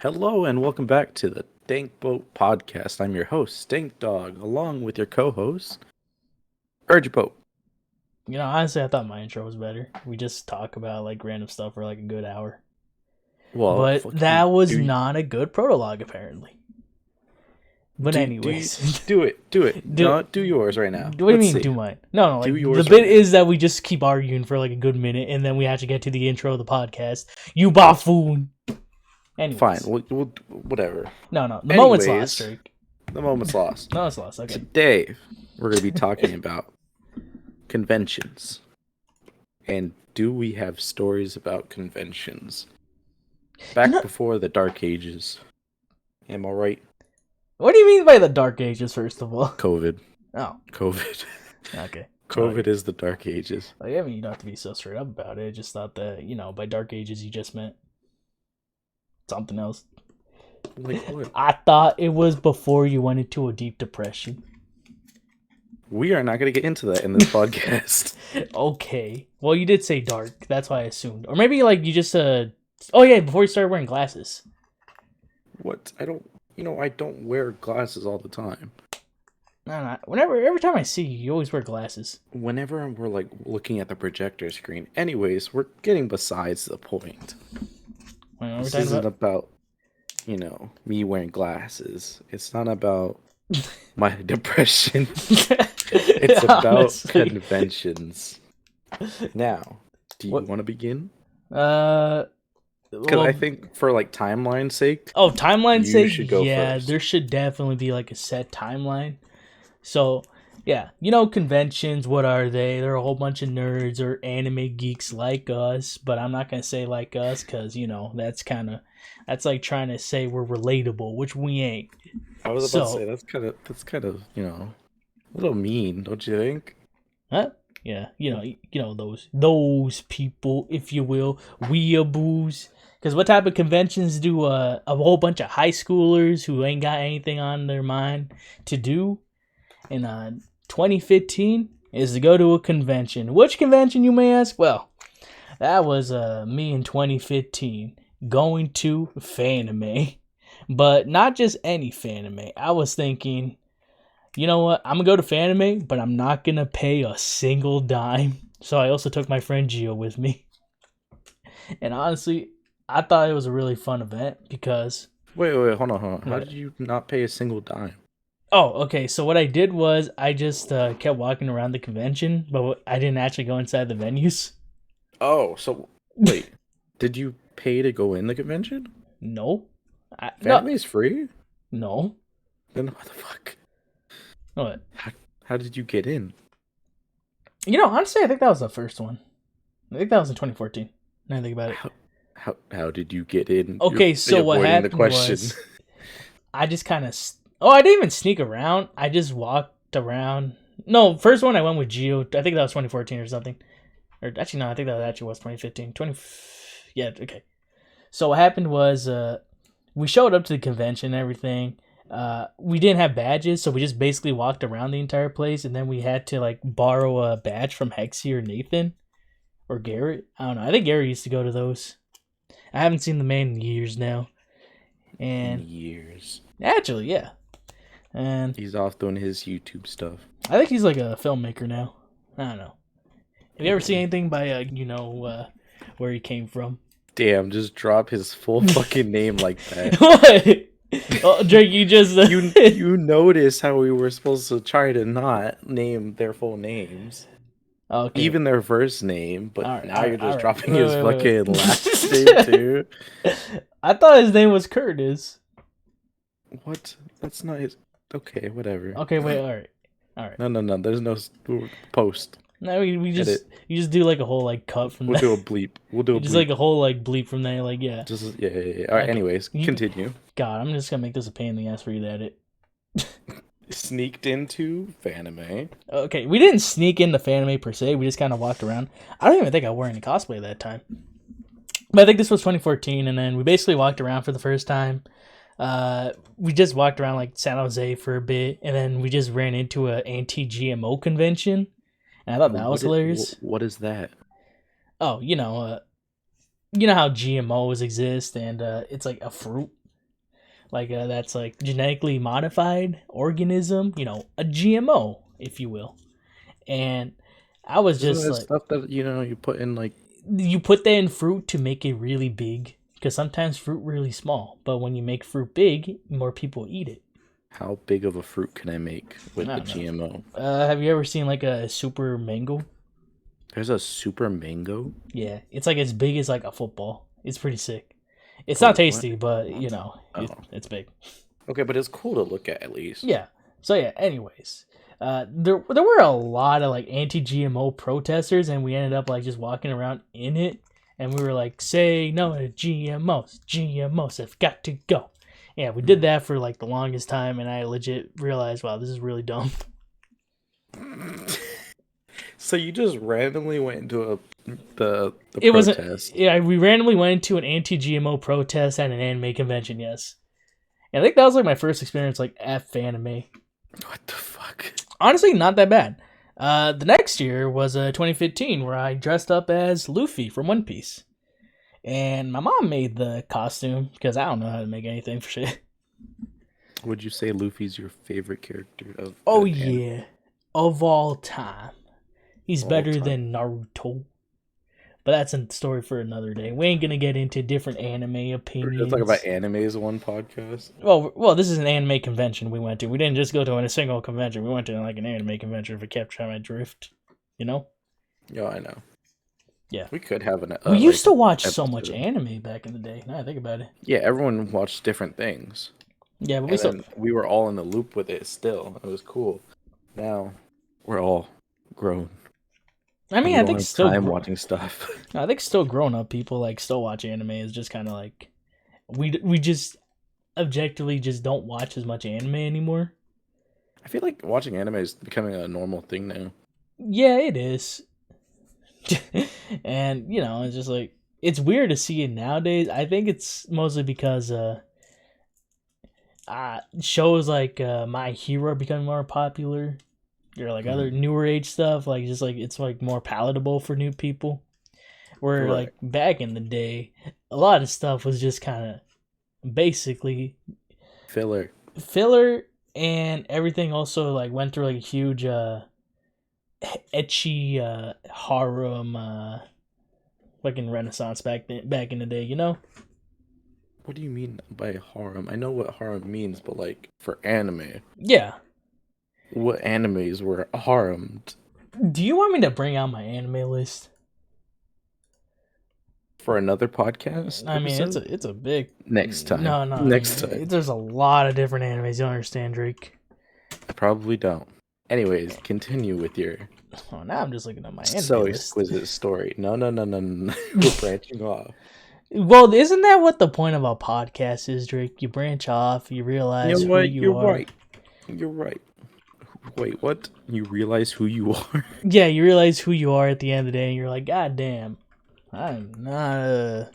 Hello and welcome back to the Dankb0at podcast. I'm your host, Stank Dog, along with your co-host, Boat. Honestly, I thought my intro was better. We just talk about like random stuff for like a good hour. Well, But fucking that was not a good prologue, apparently. But do anyways, do it, do it. do No, do yours right now. what do you Let's mean see. do mine? No, Do like the yours bit right is that we just keep arguing for like a good minute, and then we have to get to the intro of the podcast. You buffoon. Anyways. Fine. We'll whatever. No. The moment's Anyways, lost, Drake. The moment's lost. No, it's lost. Okay. Today, we're going to be talking about conventions. And do we have stories about conventions? Back before the Dark Ages. Am I right? What do you mean by the Dark Ages, first of all? COVID. Oh. COVID. Okay. COVID is the Dark Ages. Like, I mean, you don't have to be so straight up about it. I just thought that, by Dark Ages, you just meant something else. Like what? I thought it was before you went into a deep depression. We are not going to get into that in this podcast. Okay. Well, you did say dark. That's why I assumed. Or maybe, like, you just, oh, yeah, before you started wearing glasses. What? I don't wear glasses all the time. No. Every time I see you, you always wear glasses. Whenever we're, like, looking at the projector screen. Anyways, we're getting besides the point. This isn't about, me wearing glasses. It's not about my depression. It's about conventions. Now, do you want to begin? Because I think for like timeline's sake. Oh, timeline's sake? Should go first. There should definitely be like a set timeline. So, yeah, conventions, what are they? They're a whole bunch of nerds or anime geeks like us, but I'm not going to say like us because, that's like trying to say we're relatable, which we ain't. I was about to say that's kind of a little mean, don't you think? Huh? Yeah, those people, if you will, weeaboos. Because what type of conventions do a whole bunch of high schoolers who ain't got anything on their mind to do in 2015 is to go to a convention. Which convention, you may ask? Well, that was me in 2015 going to Fanime. But not just any Fanime. I was thinking, you know what? I'm going to go to Fanime, but I'm not going to pay a single dime. So I also took my friend Gio with me. And honestly, I thought it was a really fun event because... Wait, hold on. How did you not pay a single dime? Oh, okay. So what I did was I just kept walking around the convention, but I didn't actually go inside the venues. Oh, so wait. Did you pay to go in the convention? No. Family's free? No. Then what the fuck? What? How did you get in? Honestly, I think that was the first one. I think that was in 2014. Now I think about it. How did you get in? Okay, so what happened was I just kind of... I didn't even sneak around. I just walked around. No, first one I went with Gio. I think that was 2014 or something. Or actually, no, I think that actually was 2015. Yeah, okay. So what happened was we showed up to the convention and everything. We didn't have badges, so we just basically walked around the entire place, and then we had to like borrow a badge from Hexy or Nathan or Garrett. I don't know. I think Garrett used to go to those. I haven't seen the man in years now. And years. Actually, yeah. And he's off doing his YouTube stuff. I think he's like a filmmaker now. I don't know. Have you ever seen anything by where he came from? Damn, just drop his full fucking name like that. What? Oh, Drake, you just you notice how we were supposed to try to not name their full names. Okay. Even their first name, but now you're just dropping his wait. fucking last name too. I thought his name was Curtis. What? That's not his. Okay, whatever. Okay, wait. All right. No. There's no post. No, we just you just do like a whole like cut from We'll do a bleep. We'll do a just bleep. like a whole like bleep from there. Like yeah. Yeah. All right. Okay. Anyways, continue. God, I'm just gonna make this a pain in the ass for you to edit. Sneaked into Fanime. Okay, we didn't sneak into Fanime per se. We just kind of walked around. I don't even think I wore any cosplay at that time. But I think this was 2014, and then we basically walked around for the first time. We just walked around like San Jose for a bit, and then we just ran into an anti-GMO convention. And I thought that was hilarious. What is that? Oh, you know how GMOs exist, and it's like a fruit. like that's like genetically modified organism, a GMO, if you will. And I was Isn't just that like, stuff that you put in like you put that in fruit to make it really big, because sometimes fruit really small, but when you make fruit big, more people eat it. how big of a fruit can I make with I the don't know. GMO? Have you ever seen like a super mango? There's a super mango. Yeah, it's like as big as like a football. It's pretty sick. It's not Oh, what? tasty, but Oh. it's big. Okay, but it's cool to look at least. Yeah. So yeah. Anyways, there were a lot of like anti-GMO protesters, and we ended up like just walking around in it, and we were like, "Say no to GMOs. GMOs have got to go." Yeah, we did that for like the longest time, and I legit realized, wow, this is really dumb. So you just randomly went into the It protest. Yeah, we randomly went into an anti-GMO protest at an anime convention. Yes, and I think that was like my first experience like at Fanime. What the fuck? Honestly, not that bad. The next year was 2015, where I dressed up as Luffy from One Piece, and my mom made the costume because I don't know how to make anything for shit. Would you say Luffy's your favorite character of? Oh yeah, of all time. He's better time. than Naruto. But that's a story for another day. We ain't gonna get into different anime opinions. We're talking about animes one podcast. Well, this is an anime convention we went to. We didn't just go to a single convention. We went to like an anime convention. If it capture my drift, Yeah, I know. Yeah, we could have an. We used to watch so much anime back in the day. Now I think about it. Yeah, everyone watched different things. Yeah, but we were all in the loop with it. Still, it was cool. Now we're all grown. I mean, I think still watching stuff. I think still grown up people like still watch anime. Is just kind of like we just objectively just don't watch as much anime anymore. I feel like watching anime is becoming a normal thing now. Yeah, it is. And it's just like it's weird to see it nowadays. I think it's mostly because shows like My Hero are becoming more popular. Or like other newer age stuff, like just like it's like more palatable for new people. Where like back in the day, a lot of stuff was just kind of basically filler, and everything also like went through like a huge ecchi harem fucking renaissance back in the day. What do you mean by harem? I know what harem means, but like for anime, yeah. What animes were haremed? Do you want me to bring out my anime list for another podcast? I mean, it's a big next time. No, next time. There's a lot of different animes. You don't understand, Drake. I probably don't. Anyways, continue with your. Oh, now I'm just looking at my anime so list. Exquisite story. No. We're branching off. Well, isn't that what the point of a podcast is, Drake? You branch off. You realize who you are. You're right. Wait, what? You realize who you are? Yeah, you realize who you are at the end of the day, and you're like, God damn, I'm not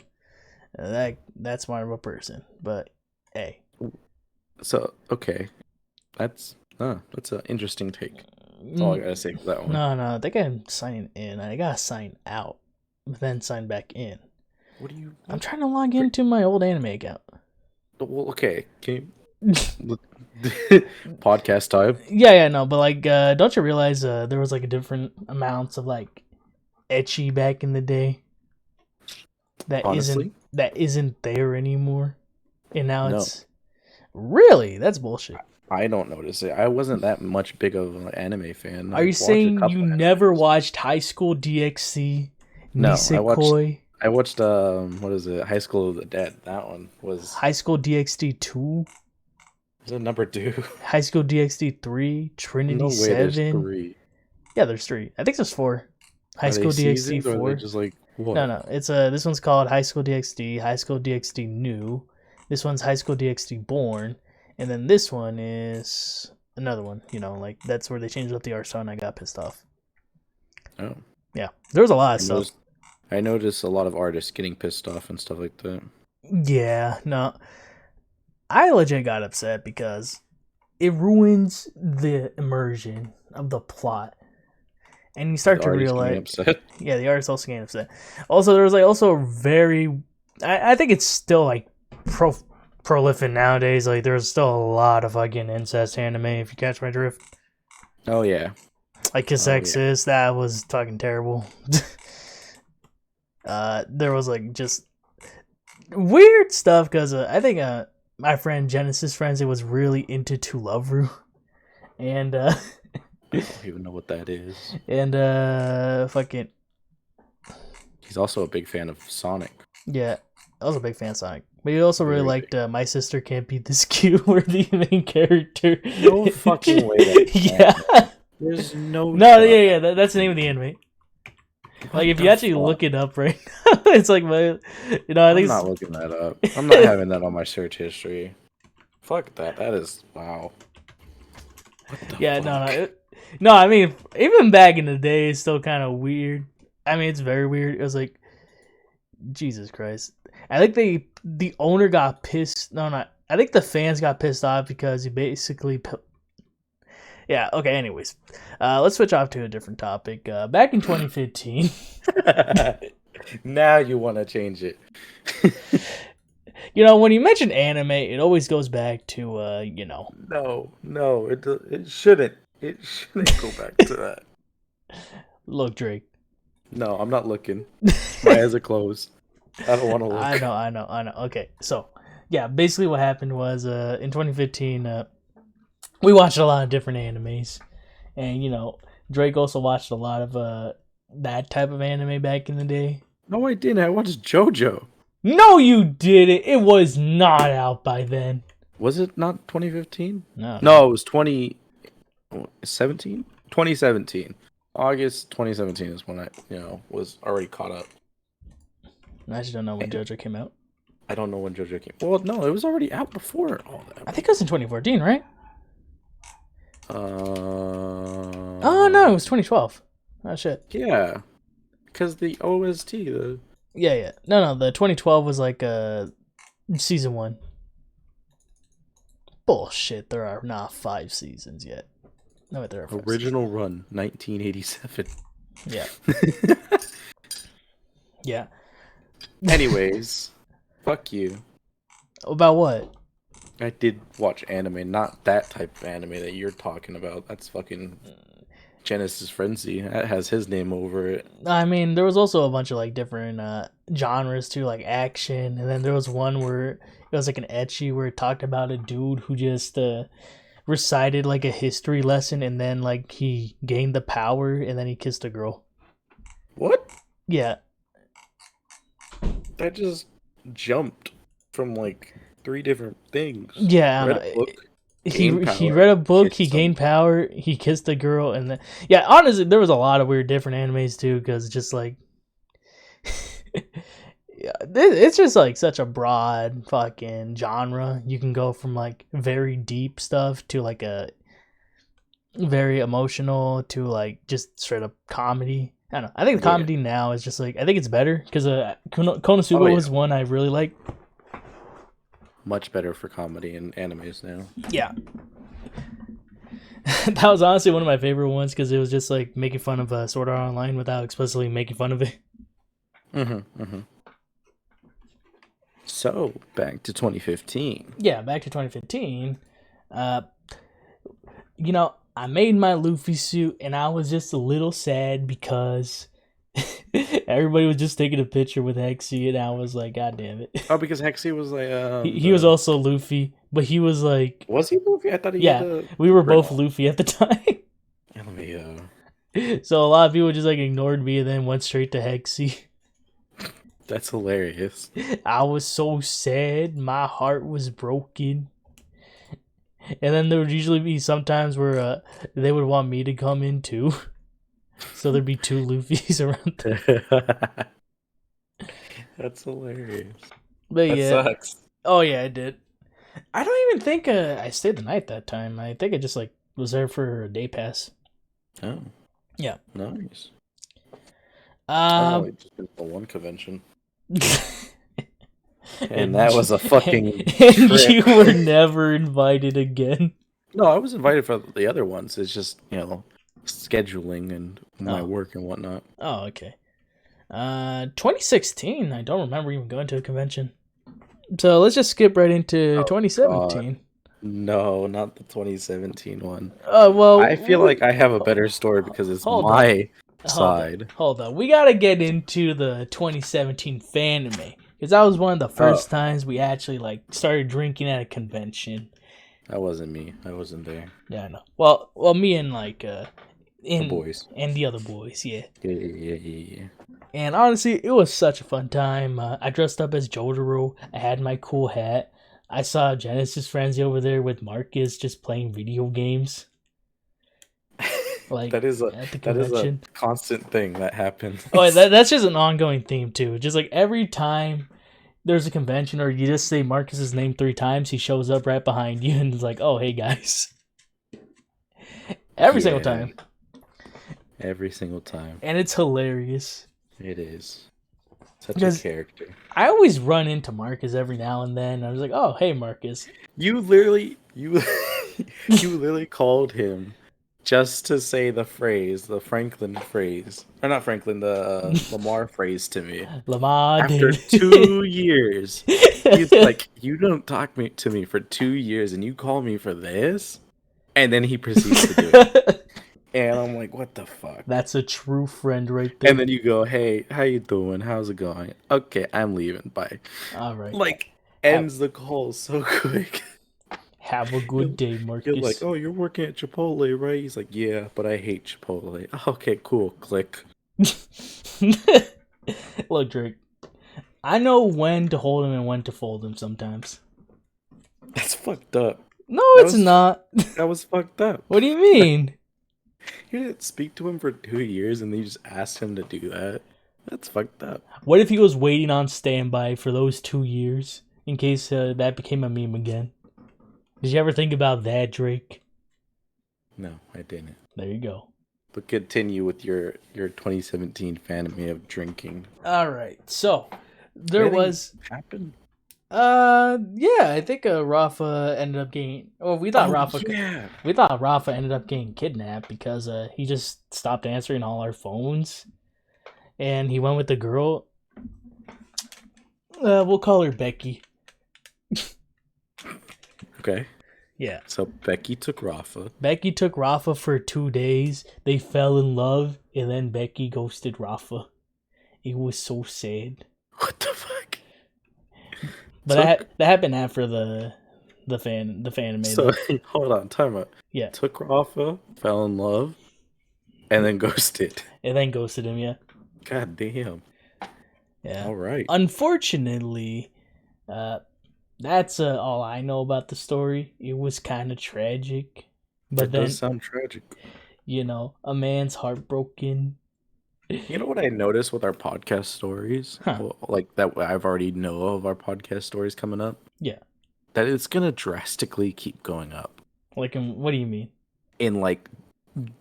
that smart of a person. But hey. So okay, that's an interesting take. That's all I gotta say for that one. No, they got signing in. I gotta sign out, but then sign back in. What do you? I'm trying to log into my old anime account. Well, okay. Can you? Podcast time. Yeah, no, but like, don't you realize there was like a different amounts of like ecchi back in the day that Honestly? isn't there anymore, and now it's really that's bullshit. I don't notice it. I wasn't that much big of an anime fan. Are you saying you never watched High School DxD? No, Nisekoi? I watched what is it? High School of the Dead. That one was High School DxD 2. Is it number 2? High School DxD 3, Trinity 7. There's 3. Yeah, there's 3. I think there's 4. High School DxD 4. Just like what? No. It's this one's called High School DxD, High School DxD New. This one's High School DxD Born, and then this one is another one. Like that's where they changed up the art style, and I got pissed off. Oh. Yeah, there's a lot of stuff. I noticed a lot of artists getting pissed off and stuff like that. Yeah, no. I legit got upset because it ruins the immersion of the plot. And you start to realize... Yeah, the artist also getting upset. Also, there was like also very... I think it's still like prolific nowadays. Like, there's still a lot of fucking incest anime, if you catch my drift. Oh, yeah. Like, Kiss Exis, that was fucking terrible. There was, like, just weird stuff, because I think my friend Genesis Frenzy was really into To Love Ru. And, I don't even know what that is. And, fucking... He's also a big fan of Sonic. Yeah, I was a big fan of Sonic. But he also really liked My Sister Can't Be This Cute, where the main character... No fucking way. Yeah. There's no... No, yeah, that's the name of the anime. Like, if you actually look it up right now, it's like my... You know, I think I'm not looking that up. I'm not having that on my search history. Fuck that. That is... Wow. What the fuck? No, I mean, even back in the day, it's still kind of weird. I mean, it's very weird. It was like... Jesus Christ. I think the owner got pissed. No, I think the fans got pissed off because he basically... Yeah, okay, anyways. Let's switch off to a different topic. Back in 2015... Now you want to change it. You know, when you mention anime, it always goes back to, you know... No, it shouldn't. It shouldn't go back to that. Look, Drake. No, I'm not looking. My eyes are closed. I don't want to look. I know. Okay, so, yeah, basically what happened was, in 2015, we watched a lot of different animes. And, you know, Drake also watched a lot of, that type of anime back in the day. No, I didn't. I watched JoJo. No, you didn't. It was not out by then. Was it not 2015? No, it was 2017? 2017. August 2017 is when I, was already caught up. I just don't know when JoJo came out. I don't know when JoJo came. Well, no, it was already out before all that. I think it was in 2014, right? Oh no, it was 2012. Oh shit. Yeah, because the OST. Yeah. No. The 2012 was like season 1. Bullshit. There are not 5 seasons yet. No, there are 5 original run 1987. Yeah. Yeah. Anyways, fuck you. About what? I did watch anime, not that type of anime that you're talking about. That's fucking Genesis Frenzy. That has his name over it. I mean, there was also a bunch of like different genres too, like action, and then there was one where it was like an ecchi where it talked about a dude who just recited like a history lesson, and then like he gained the power, and then he kissed a girl. What? Yeah. That just jumped from like 3 different things. Yeah, he read a book, he gained power, he kissed a girl, and then honestly, there was a lot of weird different animes too, because just like it's just like such a broad fucking genre. You can go from like very deep stuff to like a very emotional to like just straight up comedy. I don't know. I think the comedy now is just like, I think it's better because Konosuba was one I really liked. Much better for comedy and animes now. Yeah. That was honestly one of my favorite ones because it was just like making fun of Sword Art Online without explicitly making fun of it. So, back to 2015. Yeah, back to 2015. You know, I made my Luffy suit and I was just a little sad because everybody was just taking a picture with Hexy and I was like, God damn it. Oh, because Hexy was like... he was also Luffy, but he was like... Was he Luffy? I thought he we were both Luffy at the time. So a lot of people just like ignored me and then went straight to Hexy. That's hilarious. I was so sad. My heart was broken. And then there would usually be sometimes where they would want me to come in too. So there'd be 2 Luffys around there. That's hilarious. But that sucks. Oh yeah, I did. I don't even think I stayed the night that time. I think I just like was there for a day pass. Oh. Yeah. Nice. I just been for one convention. And that was a fucking and you were never invited again. No, I was invited for the other ones. It's just, scheduling and my work and whatnot. Oh, okay. 2016, I don't remember even going to a convention. So let's just skip right into Oh, 2017. God. No, not the 2017 one. Well, I feel like I have a better story because it's my side. Hold on. We gotta get into the 2017 fanime because that was one of the first times we actually like started drinking at a convention. That wasn't me. I wasn't there. Yeah, I know. Well, me and like the boys and the other boys, yeah. Yeah. And honestly, it was such a fun time. I dressed up as Jotaro. I had my cool hat. I saw Genesis Frenzy over there with Marcus just playing video games. Like that is a constant thing that happens. Oh, that's just an ongoing theme too. Just like every time there's a convention or you just say Marcus's name 3 times, he shows up right behind you and is like, "Oh, hey guys." Every single time. Every single time. And it's hilarious. It is. Such a character. I always run into Marcus every now and then. I was like, "Oh, hey Marcus." You literally called him just to say the Franklin phrase. Or not Franklin, the Lamar phrase to me. Lamar after 2 years. He's like, "You don't talk to me for 2 years and you call me for this?" And then he proceeds to do it. And I'm like, what the fuck? That's a true friend right there. And then you go, "Hey, how you doing? How's it going? Okay, I'm leaving. Bye." All right. Like, ends the call so quick. Have a good day, Marcus. You're like, "Oh, you're working at Chipotle, right?" He's like, "Yeah, but I hate Chipotle." Okay, cool. Click. Look, Drake. I know when to hold him and when to fold him sometimes. That's fucked up. No, it's not. That was fucked up. What do you mean? You didn't speak to him for 2 years and then you just asked him to do that. That's fucked up. What if he was waiting on standby for those 2 years in case that became a meme again? Did you ever think about that, Drake? No, I didn't. There you go. But continue with your 2017 fantasy of drinking. All right, so there was happened. Yeah, I think Rafa ended up getting. Well, we thought Rafa ended up getting kidnapped because he just stopped answering all our phones, and he went with the girl. We'll call her Becky. Okay. Yeah. So Becky took Rafa. Becky took Rafa for 2 days. They fell in love, and then Becky ghosted Rafa. It was so sad. What the fuck? But that happened after the fan. So hold on, time out. Yeah. Took Rafa, fell in love, and then ghosted. And then ghosted him, yeah. God damn. Yeah. All right. Unfortunately, that's all I know about the story. It was kind of tragic. But that does sound tragic. You know, a man's heartbroken. You know what I noticed with our podcast stories? Huh. Well, like that I've already know of our podcast stories coming up? Yeah. That it's going to drastically keep going up. Like, what do you mean? In, like,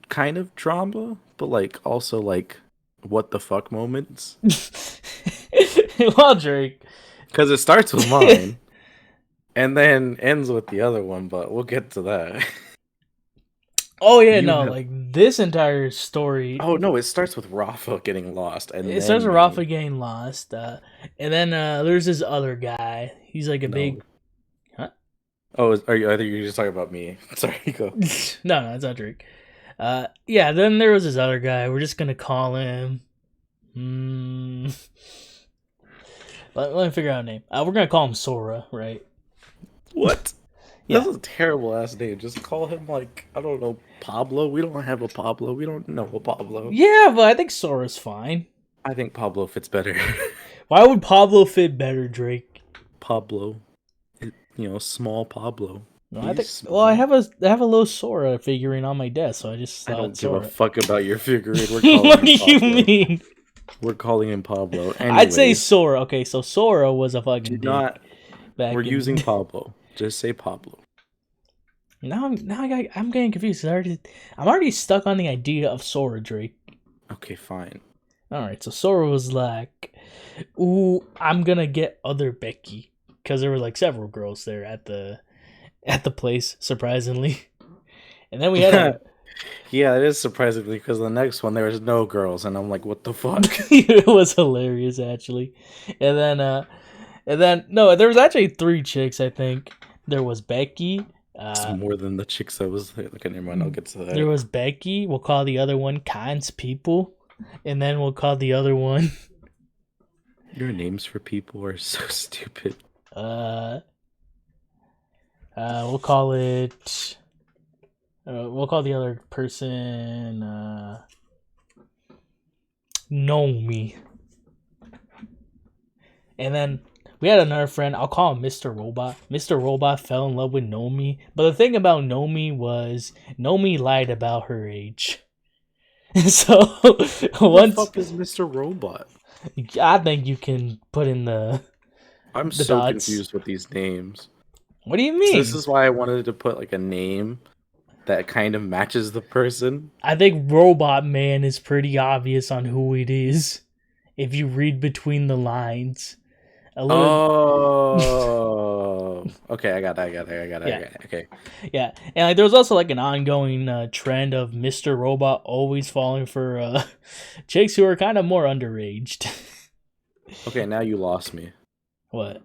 kind of drama, but, like, also, like, what the fuck moments. Well, Drake. Because it starts with mine, and then ends with the other one, but we'll get to that. Oh, yeah, like, this entire story... Oh, no, it starts with Rafa getting lost. And it starts with Rafa getting lost, and then there's this other guy. He's, like, a big... Huh? Oh, I think you're just talking about me. Sorry, go. No, it's not Drake. Yeah, then there was this other guy. We're just gonna call him... Let me figure out a name. We're gonna call him Sora, right? What? Yeah. That's a terrible ass name. Just call him, like, I don't know, Pablo. We don't have a Pablo. We don't know a Pablo. Yeah, but I think Sora's fine. I think Pablo fits better. Why would Pablo fit better, Drake? Pablo, small Pablo. No, I have a little Sora figurine on my desk, so I just I don't Sora. give a fuck about your figurine. We're calling what do him Pablo. you mean? We're calling him Pablo. Anyways, I'd say Sora. Okay, so Sora was a fucking dick. We're using Pablo. Just say Pablo. Now I'm getting confused. I'm already stuck on the idea of Sora, Drake. Okay, fine. All right, so Sora was like, "Ooh, I'm gonna get other Becky," because there were like several girls there at the place, surprisingly. And then we had yeah, it is surprisingly because the next one there was no girls, and I'm like, what the fuck? It was hilarious actually. And then And then no, there was actually 3 chicks. I think there was Becky. It's more than the chicks I was there. Okay, never mind. I'll get to that. There was Becky. We'll call the other one Khan's people, and then we'll call the other one. Your names for people are so stupid. We'll call it. We'll call the other person Nomi. And then we had another friend. I'll call him Mr. Robot. Mr. Robot fell in love with Nomi. But the thing about Nomi was Nomi lied about her age. So what the fuck is Mr. Robot? I think you can put in the. I'm the so dots. confused with these names. What do you mean? So this is why I wanted to put like a name that kind of matches the person. I think Robot Man is pretty obvious on who it is if you read between the lines. Oh, okay, I got it. Okay. Yeah, and like there was also like an ongoing trend of Mr. Robot always falling for chicks who are kind of more underaged. Okay, now you lost me. What?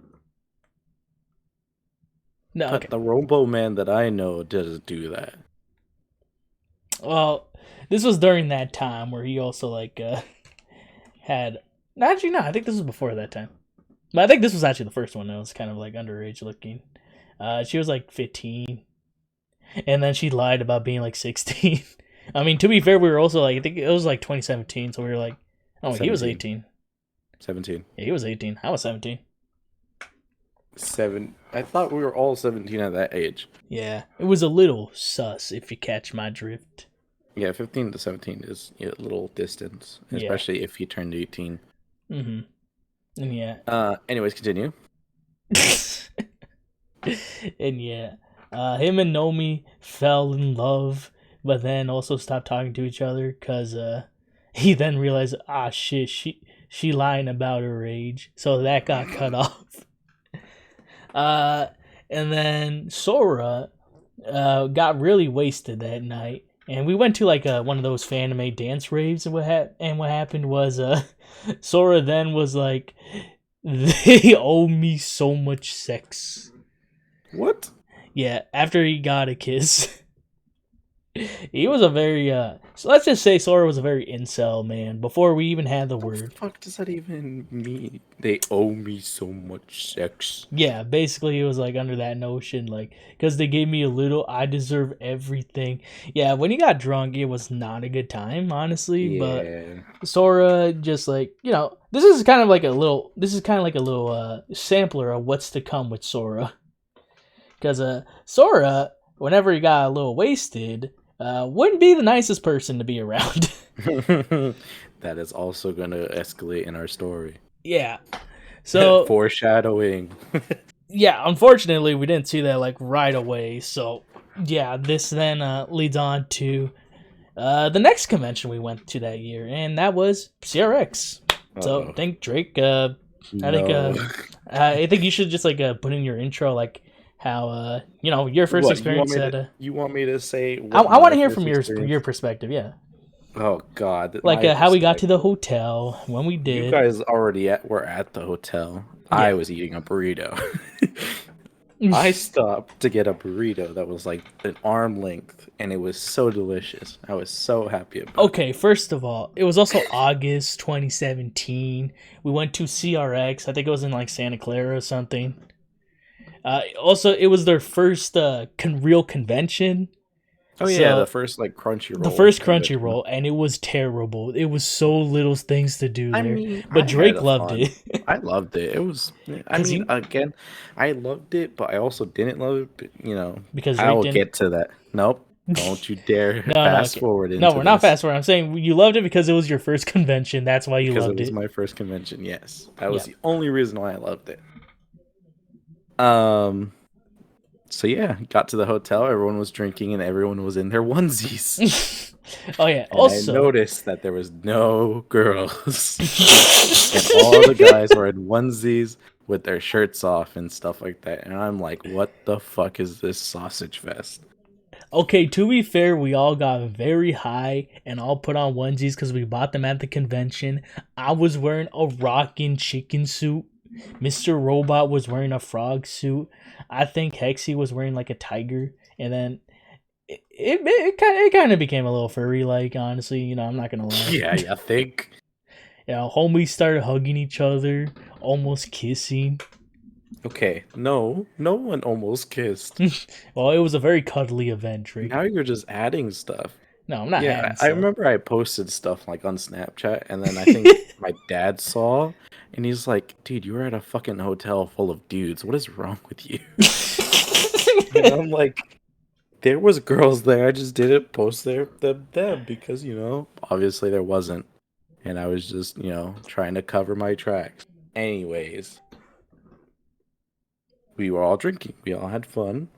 No, but the Robo Man that I know doesn't do that. Well, this was during that time where he also like had. Actually, no, I think this was before that time. But I think this was actually the first one that was kind of like underage looking. She was like 15, and then she lied about being like 16. I mean, to be fair, we were also like I think it was like 2017, so we were like, oh, 17. He was 18. 17. Yeah, he was 18. I was 17. I thought we were all 17 at that age. Yeah, it was a little sus if you catch my drift. Yeah, 15 to 17 is a little distance, especially if you turned 18. Mm-hmm. And yeah. Anyways, continue. And yeah, him and Nomi fell in love, but then also stopped talking to each other because he then realized, shit, she lying about her age, so that got cut off. And then Sora got really wasted that night, and we went to like one of those fanime dance raves. And what happened was Sora then was like, they owe me so much sex. What? Yeah, after he got a kiss. He was a very so let's just say Sora was a very incel man before we even had the word. What the fuck does that even mean? They owe me so much sex. Yeah, basically it was like under that notion, like because they gave me a little, I deserve everything. Yeah, when he got drunk, it was not a good time, honestly. Yeah. But Sora just like this is kind of like a little sampler of what's to come with Sora, because Sora, whenever he got a little wasted, wouldn't be the nicest person to be around. That is also going to escalate in our story. Yeah. So foreshadowing. Yeah, unfortunately, we didn't see that like right away. So yeah, this then leads on to the next convention we went to that year, and that was CRX. So I think Drake. I think you should just like put in your intro like how your first experience you want me to say I want to hear from your perspective. Yeah. Oh God! Like how we got to the hotel, when we did. You guys were at the hotel. Yeah. I was eating a burrito. I stopped to get a burrito that was like an arm length, and it was so delicious. I was so happy about it. Okay, first of all, it was also August 2017. We went to CRX. I think it was in like Santa Clara or something. Also, it was their first real convention. Oh yeah, the first like Crunchyroll. The first Crunchyroll, and it was terrible. It was so little things to do there. But Drake loved it. I loved it. It was. I mean, again, I loved it, but I also didn't love it. But, because I will get to that. Nope. Don't you dare fast forward into No, we're not fast forward. I'm saying you loved it because it was your first convention. That's why you loved it. Because it was my first convention. Yes, that was the only reason why I loved it. So yeah, got to the hotel. Everyone was drinking, and everyone was in their onesies. Oh yeah. And also, I noticed that there was no girls, and all the guys were in onesies with their shirts off and stuff like that. And I'm like, what the fuck is this sausage fest? Okay, to be fair, we all got very high and all put on onesies because we bought them at the convention. I was wearing a rockin' chicken suit. Mr. Robot was wearing a frog suit. I think Hexy was wearing like a tiger, and then it kind of became a little furry like, honestly. You know, I'm not gonna lie. Yeah, I think. Yeah, homies started hugging each other, almost kissing. Okay, no one almost kissed. Well, it was a very cuddly event, Drake. Now you're just adding stuff. No, I'm not adding I stuff. remember I posted stuff like on Snapchat, and then I think my dad saw, and he's like, "Dude, you were at a fucking hotel full of dudes. What is wrong with you?" And I'm like, "There was girls there. I just didn't post them because obviously there wasn't, and I was just trying to cover my tracks." Anyways, we were all drinking. We all had fun.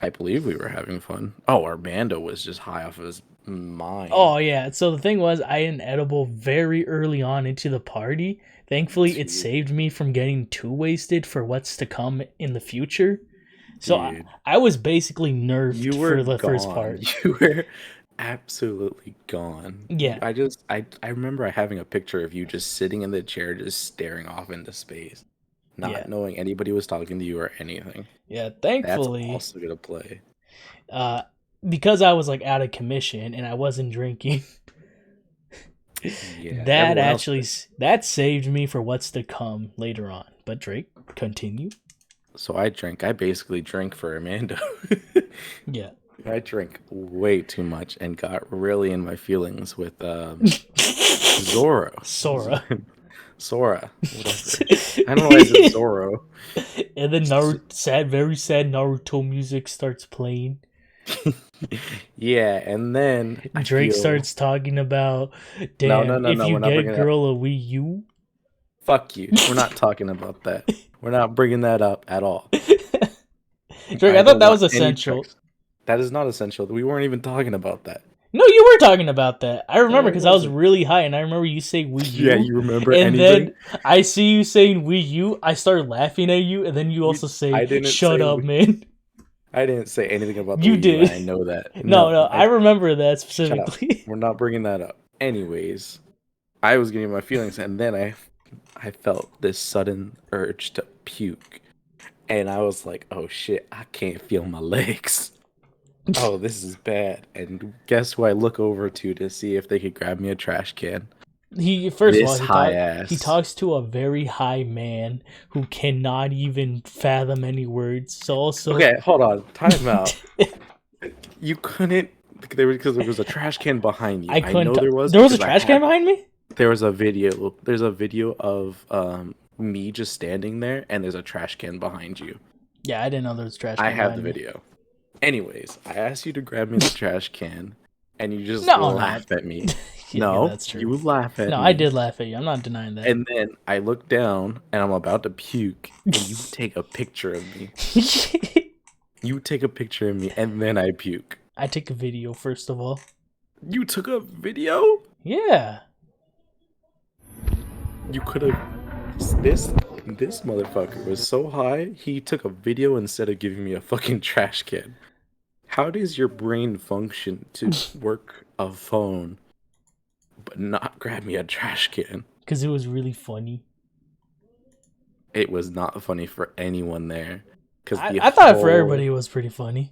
I believe we were having fun. Oh, Armando was just high off of his mind. Oh, yeah. So the thing was, I ate an edible very early on into the party. Thankfully, it saved me from getting too wasted for what's to come in the future. So I was basically nerfed for the first part. You were absolutely gone. Yeah. I remember having a picture of you just sitting in the chair, just staring off into space. Not knowing anybody was talking to you or anything. Yeah, thankfully. That's also gonna play. Because I was like out of commission and I wasn't drinking. That saved me for what's to come later on. But Drake, continue. So I basically drank for Armando. Yeah. I drank way too much and got really in my feelings with Sora. Sora. Whatever. I don't know why I said Zoro. And then very sad Naruto music starts playing. Yeah, and then Drake starts talking about, damn, if you get girl a Wii U. Fuck you. We're not talking about that. We're not bringing that up at all. Drake, I thought that was essential. That is not essential. We weren't even talking about that. No, you were talking about that. I remember because I was really high, and I remember you saying Wii U. Yeah, you remember and then I see you saying Wii U, I started laughing at you, and then you also say, shut up, man. I didn't say anything about the Wii U. I know that. No, I remember that specifically. We're not bringing that up. Anyways, I was getting my feelings, and then I felt this sudden urge to puke. And I was like, oh shit, I can't feel my legs. Oh, this is bad. And guess who I look over to see if they could grab me a trash can? He talks to a very high man who cannot even fathom any words. So also, okay, hold on, time out. You couldn't because there was a trash can behind you. I know there was a trash can behind me. There was a video. There's a video of me just standing there, and there's a trash can behind you. Yeah, I didn't know there was a trash can. I have the video. Anyways, I asked you to grab me the trash can, and you just laughed at me. Yeah, that's true. You laugh at me. No, I did laugh at you. I'm not denying that. And then I look down, and I'm about to puke, and you take a picture of me. You take a picture of me, and then I puke. I take a video, first of all. You took a video? Yeah. You could have... This motherfucker was so high, he took a video instead of giving me a fucking trash can. How does your brain function to work a phone, but not grab me a trash can? Because it was really funny. It was not funny for anyone there. I thought for everybody it was pretty funny.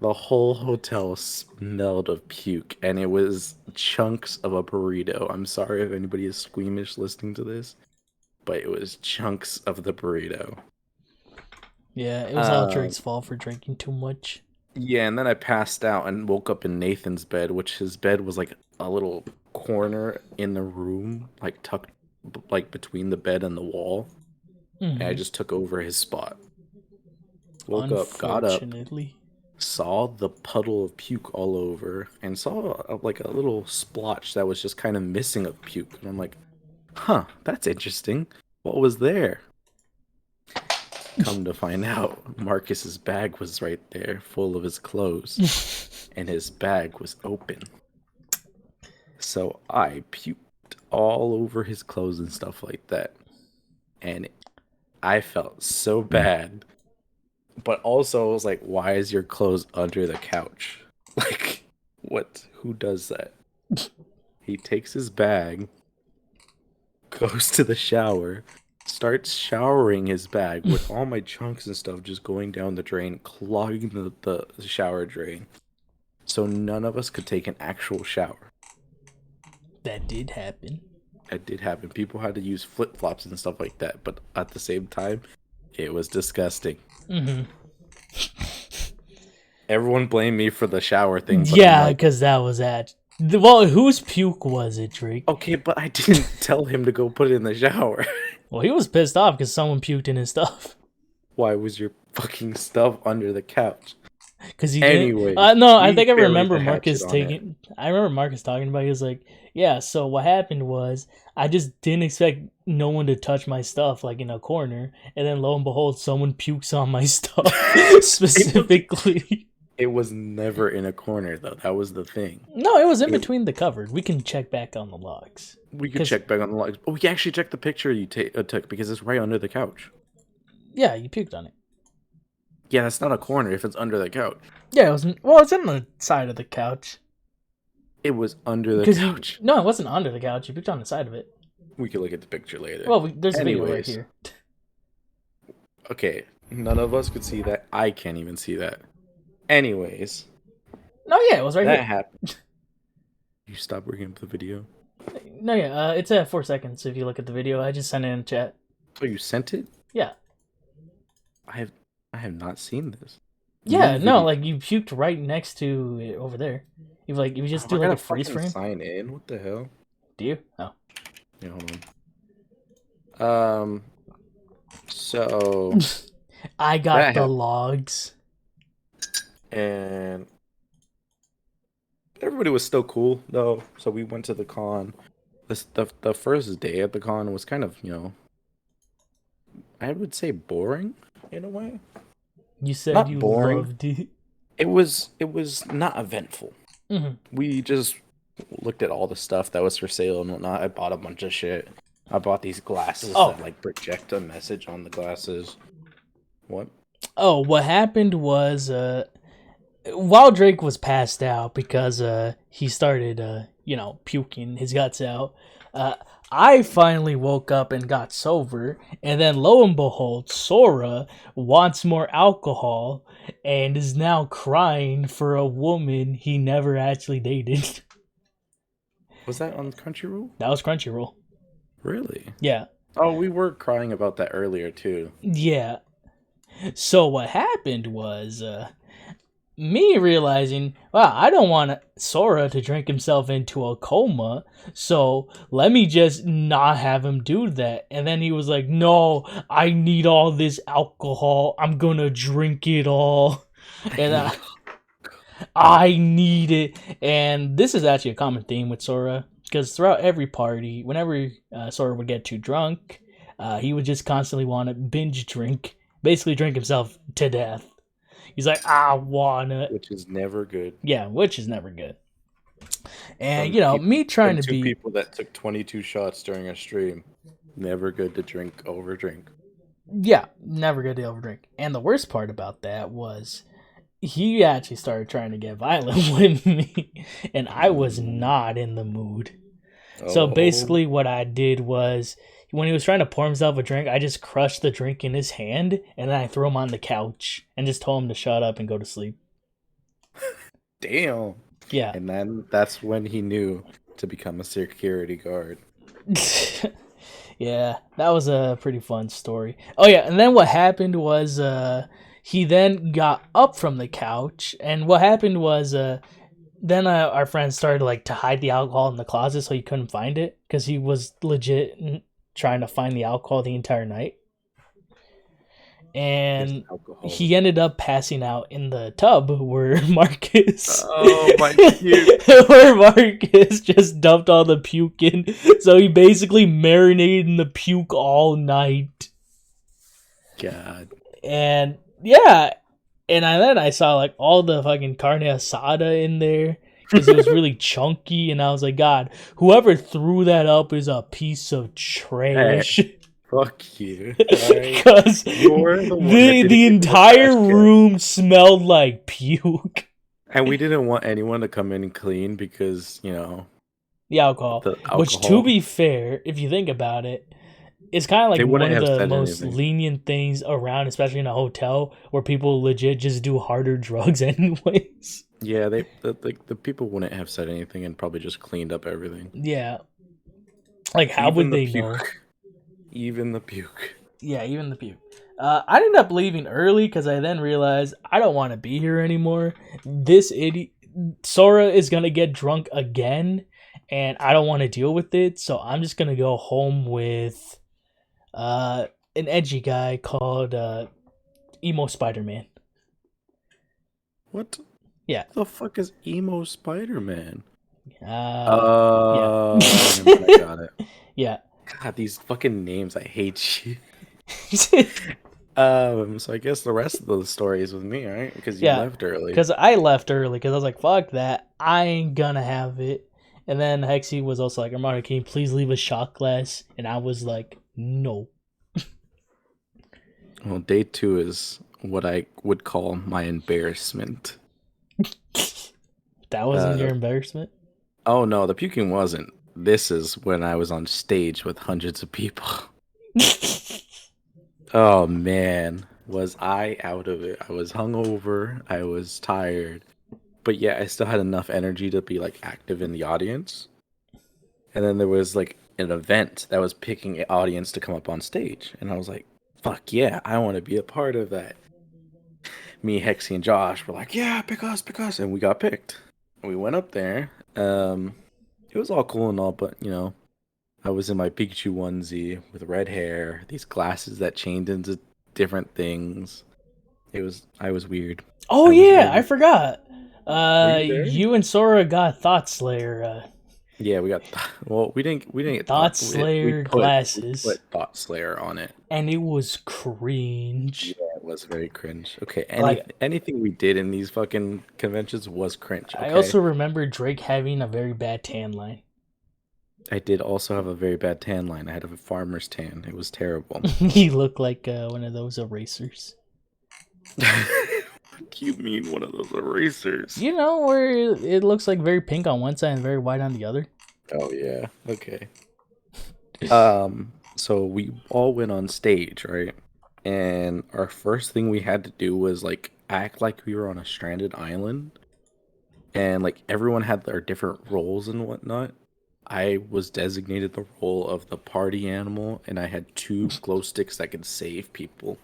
The whole hotel smelled of puke, and it was chunks of a burrito. I'm sorry if anybody is squeamish listening to this, but it was chunks of the burrito. Yeah, it was all Drake's fault for drinking too much. Yeah, and then I passed out and woke up in Nathan's bed, which his bed was like a little corner in the room, like tucked like between the bed and the wall. Mm-hmm. And I just took over his spot. Woke up, got up, saw the puddle of puke all over, and saw like a little splotch that was just kind of missing of puke. And I'm like, huh, that's interesting. What was there? Come to find out, Marcus's bag was right there, full of his clothes, and his bag was open. So I puked all over his clothes and stuff like that. And I felt so bad. But also, I was like, why is your clothes under the couch? Like, what? Who does that? He takes his bag, goes to the shower, starts showering his bag with all my chunks and stuff just going down the drain, clogging the shower drain. So none of us could take an actual shower. That did happen. That did happen. People had to use flip-flops and stuff like that, but at the same time, it was disgusting. Mm-hmm. Everyone blamed me for the shower thing. Yeah, because that was at... Well, whose puke was it, Drake? Okay, but I didn't tell him to go put it in the shower. Well, he was pissed off because someone puked in his stuff. Why was your fucking stuff under the couch? Because he anyway, no, I think I remember Marcus taking... I remember Marcus talking about it. He was like, yeah, so what happened was I just didn't expect no one to touch my stuff, like, in a corner. And then, lo and behold, someone pukes on my stuff specifically. It was never in a corner, though. That was the thing. No, it was in between the cupboard. We can check back on the logs. We can check back on the logs. But we can actually check the picture you took because it's right under the couch. Yeah, you puked on it. Yeah, that's not a corner if it's under the couch. Yeah, it was. Well, it's on the side of the couch. It was under the couch. No, it wasn't under the couch. You puked on the side of it. We can look at the picture later. Well, there's a video right here. Okay, none of us could see that. I can't even see that. Anyways. No, yeah, it was right here. That happened. You stop bringing up the video? No, yeah, it's at 4 seconds if you look at the video. I just sent it in chat. Oh, you sent it? Yeah. I have not seen this. Yeah, no, like you puked right next to it over there. You just do like a freeze frame. Sign in? What the hell? Do you? Oh. Yeah, hold on. So I got the logs. And everybody was still cool though, so we went to the con. The first day at the con was kind of, I would say boring in a way. You said not you boring. Loved it. It was not eventful. Mm-hmm. We just looked at all the stuff that was for sale and whatnot. I bought a bunch of shit. I bought these glasses that like project a message on the glasses. What? Oh, what happened was while Drake was passed out because he started puking his guts out, I finally woke up and got sober, and then lo and behold, Sora wants more alcohol and is now crying for a woman he never actually dated. Was that on Crunchyroll? That was Crunchyroll. Really? Yeah. Oh, we were crying about that earlier too. Yeah. So what happened was me realizing, wow, I don't want Sora to drink himself into a coma, so let me just not have him do that. And then he was like, no, I need all this alcohol. I'm gonna drink it all. And I need it. And this is actually a common theme with Sora, because throughout every party, whenever Sora would get too drunk, he would just constantly want to binge drink, basically drink himself to death. He's like, I wanna. Which is never good. Yeah, which is never good. And, me trying to be... people that took 22 shots during a stream, never good to overdrink. Yeah, never good to overdrink. And the worst part about that was he actually started trying to get violent with me, and I was not in the mood. Oh. So basically what I did was, when he was trying to pour himself a drink, I just crushed the drink in his hand, and then I threw him on the couch and just told him to shut up and go to sleep. Damn. Yeah. And then that's when he knew to become a security guard. Yeah, that was a pretty fun story. Oh yeah, and then what happened was he then got up from the couch, and what happened was then our friends started to hide the alcohol in the closet so he couldn't find it, because he was legit trying to find the alcohol the entire night. And he ended up passing out in the tub where Marcus... Oh, my puke. Where Marcus just dumped all the puke in. So he basically marinated in the puke all night. God. And, yeah. And then I saw, all the fucking carne asada in there, because it was really chunky. And I was like, God, whoever threw that up is a piece of trash. Hey. Fuck you. Because the entire room smelled like puke. And we didn't want anyone to come in and clean because, the alcohol. Which, to be fair, if you think about it, it's kind of like They wouldn't one of have the said most anything. lenient things around, especially in a hotel where people legit just do harder drugs anyways. Yeah, the people wouldn't have said anything and probably just cleaned up everything. Yeah. Like, how Even would the they know? puke. Even the puke. Yeah, even the puke. I ended up leaving early because I then realized I don't want to be here anymore. This idiot, Sora is gonna get drunk again, and I don't want to deal with it. So I'm just gonna go home with an edgy guy called Emo Spider Man. What Yeah. the fuck is emo Spider-Man? Yeah. I got it. Yeah. God, these fucking names, I hate you. So I guess the rest of the story is with me, right? Because you Yeah. left early. Because I left early because I was like, fuck that. I ain't gonna have it. And then Hexy was also like, Armando, can you please leave a shot glass? And I was like, no. Well, day 2 is what I would call my embarrassment. That wasn't your embarrassment? Oh no, the puking wasn't. This is when I was on stage with hundreds of people. Oh man, was I out of it. I was hungover, I was tired, but yeah, I still had enough energy to be like active in the audience. And then there was like an event that was picking an audience to come up on stage, and I was like, fuck yeah, I want to be a part of that. Me, Hexy, and Josh were like, yeah, pick us, and we got picked. And we went up there. It was all cool and all, but you know, I was in my Pikachu onesie with red hair, these glasses that changed into different things. I was weird. Oh I was yeah, I really. forgot. Were you there? You and Sora got Thought Slayer. Yeah, we got. Well, we didn't get Thought we Slayer we glasses, put Thought Slayer on it. and it was cringe. Yeah, it was very cringe. Okay, Like, anything we did in these fucking conventions was cringe. I Okay, also remember Drake having a very bad tan line. I did also have a very bad tan line. I had a farmer's tan. It was terrible. He looked like one of those erasers. What do you mean one of those erasers? You know, where it looks like very pink on one side and very white on the other. Oh yeah. Okay. So we all went on stage, right? And our first thing we had to do was like act like we were on a stranded island. And like everyone had their different roles and whatnot. I was designated the role of the party animal, and I had 2 glow sticks that could save people.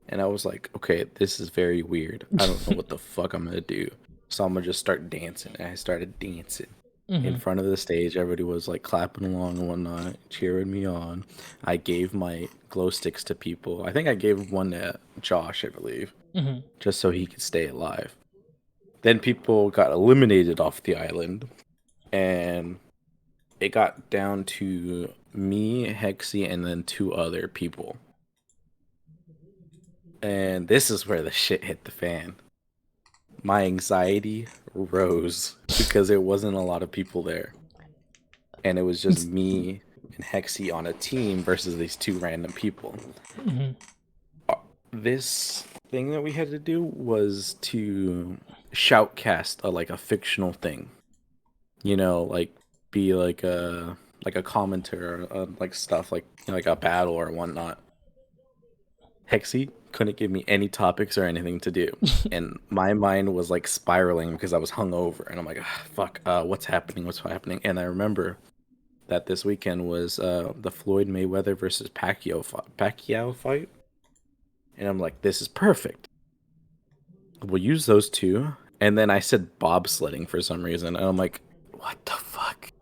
And I was like, okay, this is very weird. I don't know what the fuck I'm gonna do. So I'm gonna just start dancing. And I started dancing in front of the stage. Everybody was like clapping along and whatnot, cheering me on. I gave my glow sticks to people. I think I gave one to Josh, I believe, just so he could stay alive. Then people got eliminated off the island, and it got down to me, Hexy, and then 2 other people. And this is where the shit hit the fan. My anxiety rose because it wasn't a lot of people there. And it was just me and Hexy on a team versus these 2 random people. This thing that we had to do was to shoutcast like a fictional thing. You know, like be like a commentator on like stuff like, you know, like a battle or whatnot. Hexy couldn't give me any topics or anything to do, and my mind was like spiraling because I was hungover, and I'm like, fuck, what's happening? What's happening? And I remember that this weekend was the Floyd Mayweather versus Pacquiao fight, and I'm like, this is perfect. We'll use those 2, and then I said bobsledding for some reason, and I'm like, what the fuck?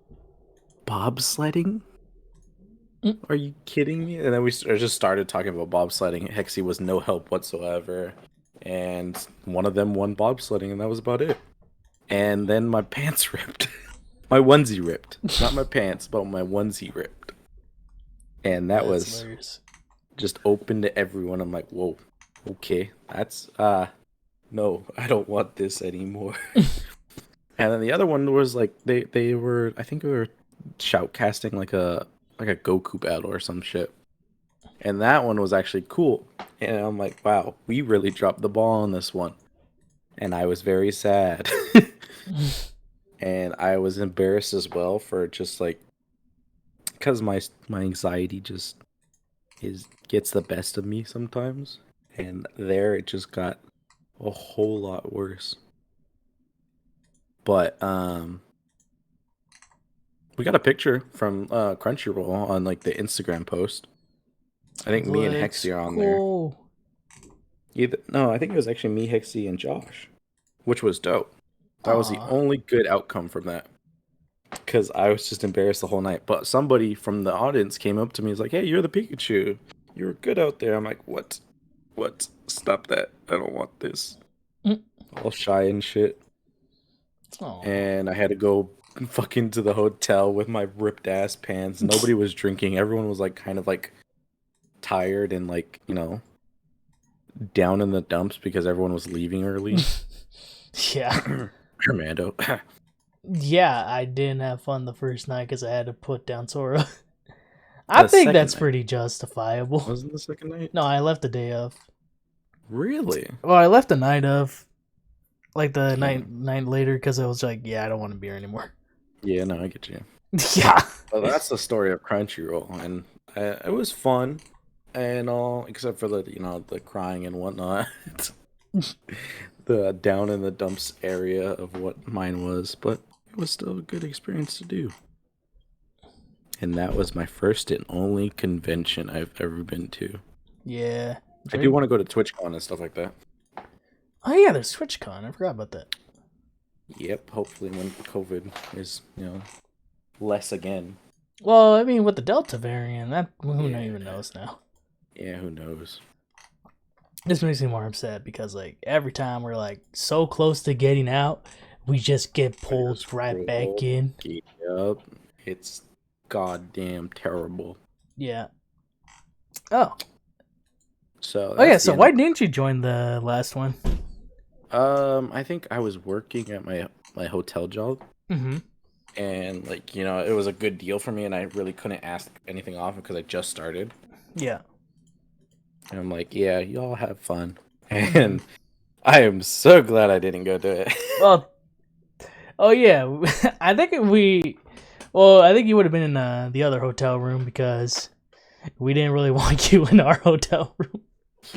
Bobsledding? Are you kidding me? And then we just started talking about bobsledding. Hexy was no help whatsoever. And one of them won bobsledding, and that was about it. And then my pants ripped. My onesie ripped. Not my pants, but my onesie ripped. And that was hilarious. Just open to everyone. I'm like, whoa, okay. That's, no, I don't want this anymore. And then the other one was like, they were, I think we were shoutcasting like a Goku battle or some shit. And that one was actually cool. And I'm like, wow, we really dropped the ball on this one. And I was very sad. And I was embarrassed as well for just like, because my anxiety just gets the best of me sometimes, and there it just got a whole lot worse. But we got a picture from Crunchyroll on like the Instagram post. I think me and Hexy are on there. No, I think it was actually me, Hexy, and Josh, which was dope. That was the only good outcome from that. Because I was just embarrassed the whole night. But somebody from the audience came up to me and was like, hey, you're the Pikachu. You're good out there. I'm like, what? What? Stop that. I don't want this. All shy and shit. Aww. And I had to go fucking to the hotel with my ripped ass pants. Nobody was drinking. Everyone was like kind of like tired and like, you know, down in the dumps because everyone was leaving early. Yeah. Armando. Yeah, I didn't have fun the first night because I had to put down Sora. I think that's pretty justifiable. Wasn't the second night? No, I left the day of. Really? Well, I left the night of. Like the night later because I was like, yeah, I don't want to be here anymore. Yeah, no, I get you. Yeah. Well, that's the story of Crunchyroll, and it was fun and all, except for the crying and whatnot. The down in the dumps area of what mine was, but it was still a good experience to do. And that was my first and only convention I've ever been to. Yeah. I do want to go to TwitchCon and stuff like that. Oh yeah, there's TwitchCon. I forgot about that. Yep, hopefully when COVID is, less again. Well, I mean, with the Delta variant, who even knows now? Yeah, who knows? This makes me more upset because, like, every time we're, like, so close to getting out, we just get pulled right back in. Yep, it's goddamn terrible. Yeah. Oh. So. Oh, yeah, so why didn't you join the last one? I think I was working at my hotel job. Mm-hmm. And, like, it was a good deal for me, and I really couldn't ask anything off because I just started. Yeah. And I'm like, yeah, y'all have fun. And I am so glad I didn't go to it. Well, oh, yeah. I think you would have been in the other hotel room because we didn't really want you in our hotel room.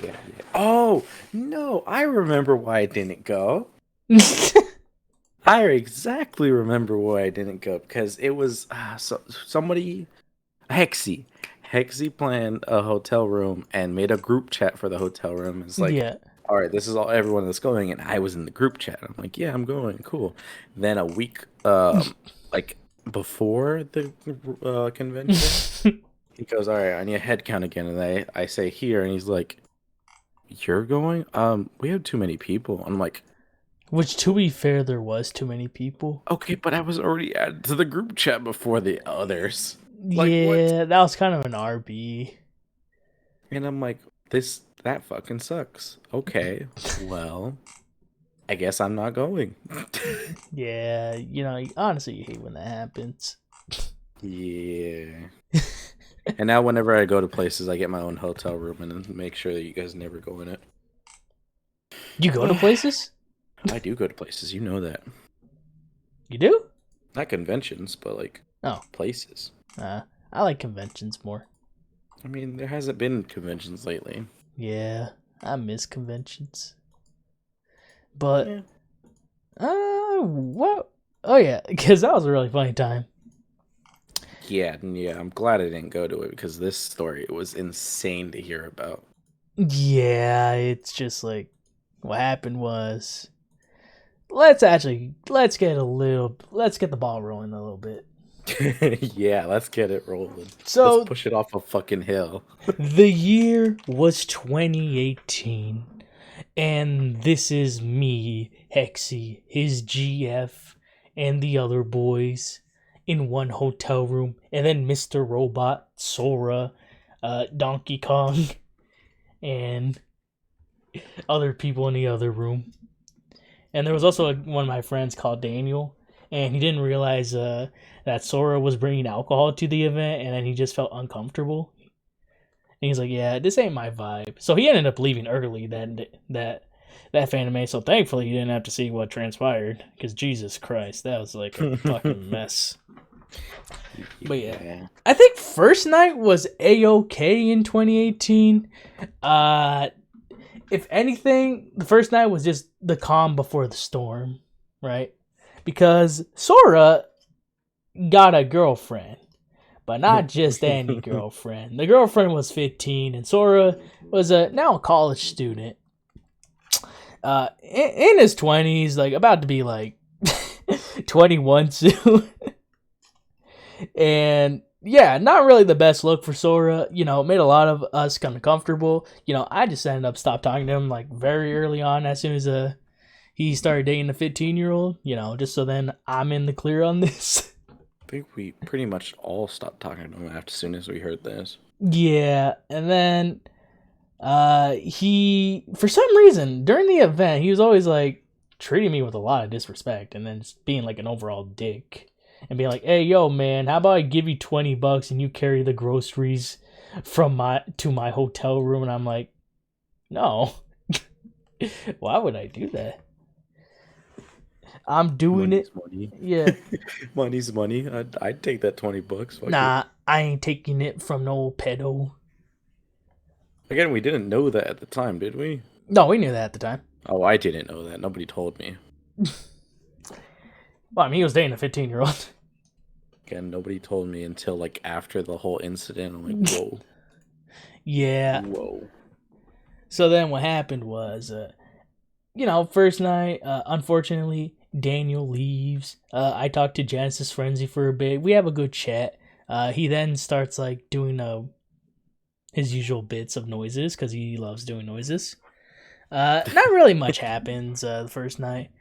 Yeah. Oh, no, I remember why I didn't go. I exactly remember why I didn't go, because it was somebody, Hexy planned a hotel room and made a group chat for the hotel room. It's like, all right, this is everyone that's going, and I was in the group chat. I'm like, yeah, I'm going, cool. Then a week, like before the convention, he goes, all right, I need a head count again, and I say here, and he's like, you're going? We have too many people. I'm like, which, to be fair, there was too many people. Okay, but I was already added to the group chat before the others. Like, yeah, what? That was kind of an RB. And I'm like, that fucking sucks. Okay, well, I guess I'm not going. Yeah, honestly, you hate when that happens. Yeah. And now whenever I go to places, I get my own hotel room and make sure that you guys never go in it. You go to places? I do go to places, you know that. You do? Not conventions, but like places. I like conventions more. I mean, there hasn't been conventions lately. Yeah, I miss conventions. But, what? Oh yeah, because that was a really funny time. Yeah, I'm glad I didn't go to it because this story was insane to hear about. Yeah, it's just like, what happened was, let's get the ball rolling a little bit. Yeah, let's get it rolling. So let's push it off a fucking hill. The year was 2018, and this is me, Hexy, his GF, and the other boys in one hotel room, and then Mr. Robot, Sora, Donkey Kong, and other people in the other room. And there was also one of my friends called Daniel, and he didn't realize that Sora was bringing alcohol to the event, and then he just felt uncomfortable. And he's like, yeah, this ain't my vibe. So he ended up leaving early that Fanime, so thankfully he didn't have to see what transpired, because Jesus Christ, that was like a fucking mess. But yeah, I think first night was A-okay in 2018. If anything, the first night was just the calm before the storm, right? Because Sora got a girlfriend, but not just any girlfriend. The girlfriend was 15, and Sora was now a college student. In his 20s, like about to be like 21 soon. And yeah, not really the best look for Sora. You know, made a lot of us kind of comfortable. You know, I just ended up stopped talking to him like very early on as soon as he started dating a 15-year-old. You know, just so then I'm in the clear on this. I think we pretty much all stopped talking to him as soon as we heard this. Yeah, and then he, for some reason, during the event, he was always like treating me with a lot of disrespect and then just being like an overall dick. And being like, hey, yo, man, how about I give you $20 and you carry the groceries from to my hotel room? And I'm like, no. Why would I do that? I'm doing Money's it. Money. Yeah. Money's money. I'd take that $20. Fuck nah, it. I ain't taking it from no pedo. Again, we didn't know that at the time, did we? No, we knew that at the time. Oh, I didn't know that. Nobody told me. Well, I mean, he was dating a 15-year-old. Again, nobody told me until like after the whole incident. I'm like, whoa. Yeah. Whoa. So then what happened was, first night, unfortunately, Daniel leaves. I talked to Genesis Frenzy for a bit. We have a good chat. He then starts like doing his usual bits of noises because he loves doing noises. Not really much happens the first night.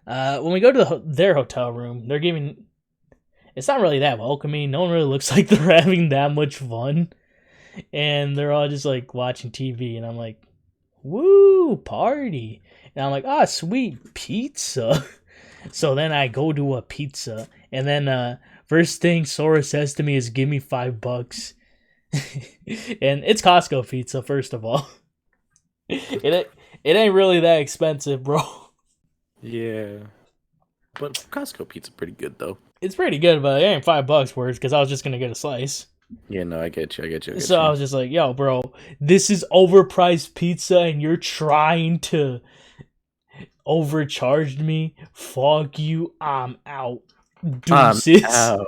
When we go to their hotel room, they're giving... It's not really that welcoming. No one really looks like they're having that much fun. And they're all just like watching TV. And I'm like, woo, party. And I'm like, sweet pizza. So then I go to a pizza. And then first thing Sora says to me is, give me $5. And it's Costco pizza, first of all. It ain't really that expensive, bro. Yeah. But Costco pizza pretty good, though. It's pretty good, but it ain't $5 worth because I was just going to get a slice. Yeah, no, I get you. So I was just like, yo, bro, this is overpriced pizza and you're trying to overcharge me? Fuck you. I'm out. Deuces. I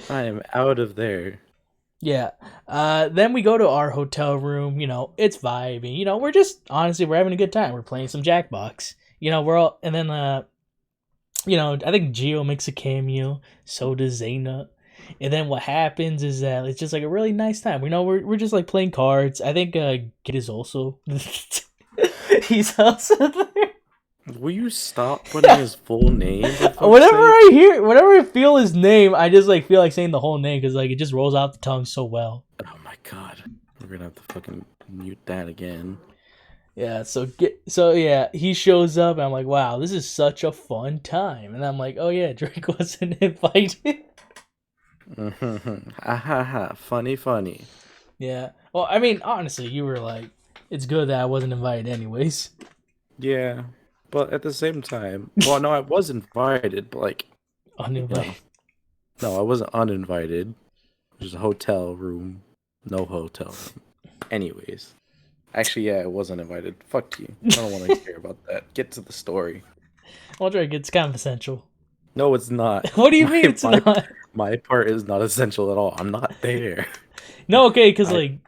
am out of there. Yeah. Then we go to our hotel room. You know, it's vibing. You know, we're having a good time. We're playing some Jackbox. You know, and then, I think Gio makes a cameo. So does Zaina. And then what happens is that it's just like a really nice time. You know, we're just like playing cards. I think Git is also he's also there. Will you stop putting his full name? Whenever I feel his name, I just like feel like saying the whole name because like it just rolls off the tongue so well. Oh my god, we're gonna have to fucking mute that again. Yeah, so he shows up and I'm like, wow, this is such a fun time. And I'm like, oh yeah, Drake wasn't invited. Funny. Yeah. Well, I mean, honestly, you were like, it's good that I wasn't invited anyways. Yeah, but at the same time, well, no, I was invited, but like uninvited. No, I wasn't uninvited. There's a hotel room, no hotel room. Anyways. Actually, yeah, I wasn't invited. Fuck you. I don't want to hear about that. Get to the story. Well, Drake, it's kind of essential. No, it's not. What do you mean it's not? My part is not essential at all. I'm not there. No, okay, because like...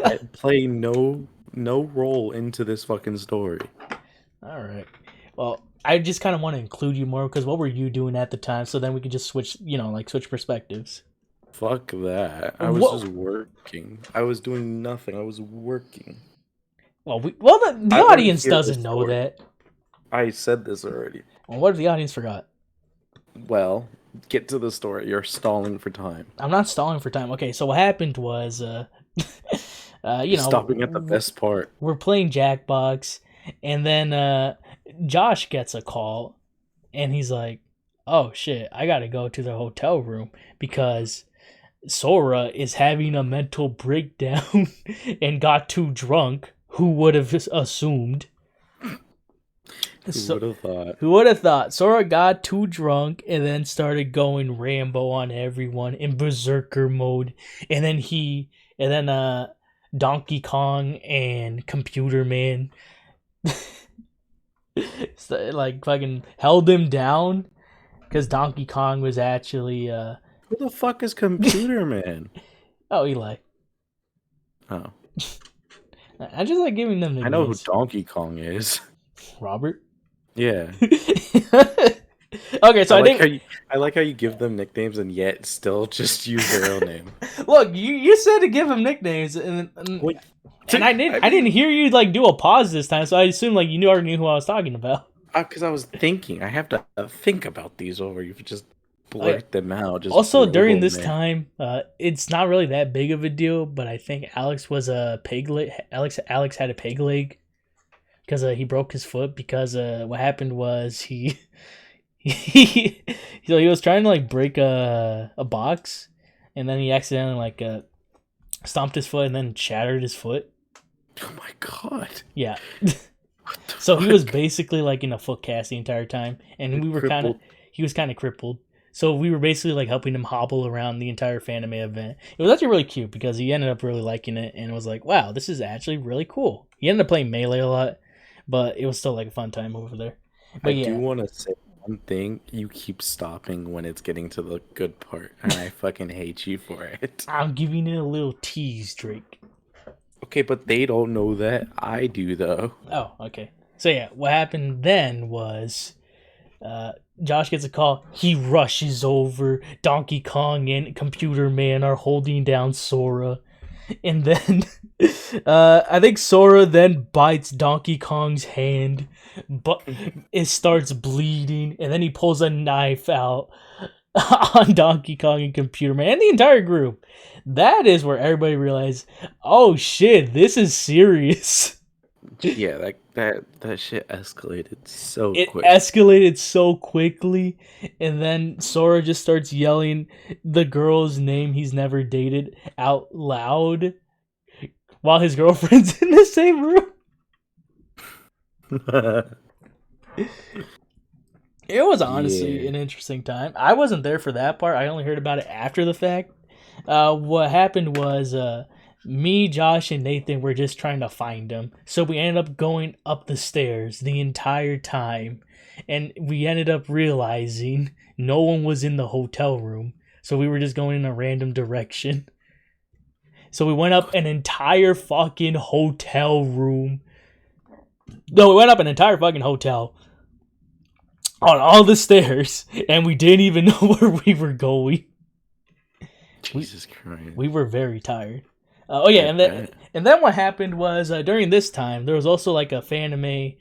I play no role into this fucking story. Alright. Well, I just kind of want to include you more, because what were you doing at the time? So then we can just switch perspectives. Fuck that. I was just working. I was doing nothing. I was working. Well, the audience doesn't know that. I said this already. Well, what if the audience forgot? Well, get to the story. You're stalling for time. I'm not stalling for time. Okay, so what happened was, stopping at the best part. We're playing Jackbox, and then Josh gets a call, and he's like, "Oh shit, I gotta go to the hotel room because Sora is having a mental breakdown and got too drunk." Who would have assumed? Who would have thought? Who would have thought? Sora got too drunk and then started going Rambo on everyone in berserker mode, and then Donkey Kong and Computer Man like fucking held him down because Donkey Kong was actually Who the fuck is Computer Man? Oh, Eli. Oh. I just like giving them nicknames. I know who Donkey Kong is. Robert? Yeah. Okay, so I like how you give them nicknames and yet still just use their own name. Look, you said to give them nicknames, and I didn't hear you like do a pause this time, so I assumed like you already knew who I was talking about. Because I was thinking, I have to think about these over. You just blurt them out. Just also, during this time, it's not really that big of a deal, but I think Alex was a pig leg. Alex had a pig leg because he broke his foot. Because what happened was he was trying to like break a box, and then he accidentally like stomped his foot and then shattered his foot. Oh my god! Yeah. So he was basically like in a foot cast the entire time, and he was kind of crippled. So we were basically like helping him hobble around the entire Phantom event. It was actually really cute because he ended up really liking it and was like, wow, this is actually really cool. He ended up playing Melee a lot, but it was still like a fun time over there. But I do want to say one thing. You keep stopping when it's getting to the good part, and I fucking hate you for it. I'm giving it a little tease, Drake. Okay, but they don't know that. I do, though. Oh, okay. So yeah, what happened then was Josh gets a call. He rushes over. Donkey Kong and Computer Man are holding down Sora. And then I think Sora then bites Donkey Kong's hand, but it starts bleeding. And then he pulls a knife out on Donkey Kong and Computer Man and the entire group. That is where everybody realized, oh shit, this is serious. Yeah, that shit escalated so quick. It escalated so quickly, and then Sora just starts yelling the girl's name he's never dated out loud while his girlfriend's in the same room. It was honestly an interesting time. I wasn't there for that part. I only heard about it after the fact. What happened was me, Josh, and Nathan were just trying to find him. So we ended up going up the stairs the entire time. And we ended up realizing no one was in the hotel room. So we were just going in a random direction. So we went up an entire fucking hotel room. No, we went up an entire fucking hotel on all the stairs. And we didn't even know where we were going. Jesus Christ. We were very tired. And then what happened was during this time there was also like a Phantom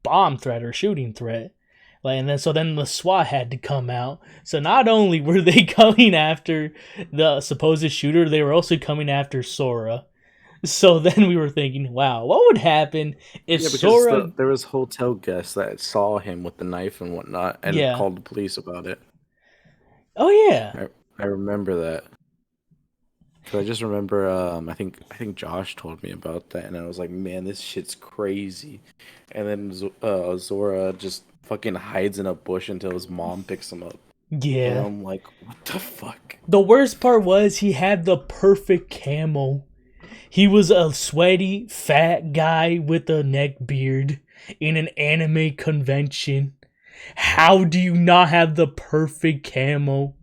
bomb threat or shooting threat, and then the SWAT had to come out. So not only were they coming after the supposed shooter, they were also coming after Sora. So then we were thinking, wow, what would happen if Sora? There was hotel guests that saw him with the knife and whatnot, and called the police about it. Oh yeah, I remember that. I just remember, I think Josh told me about that, and I was like, man, this shit's crazy. And then Zora just fucking hides in a bush until his mom picks him up. Yeah. And I'm like, what the fuck? The worst part was he had the perfect camo. He was a sweaty, fat guy with a neck beard in an anime convention. How do you not have the perfect camo?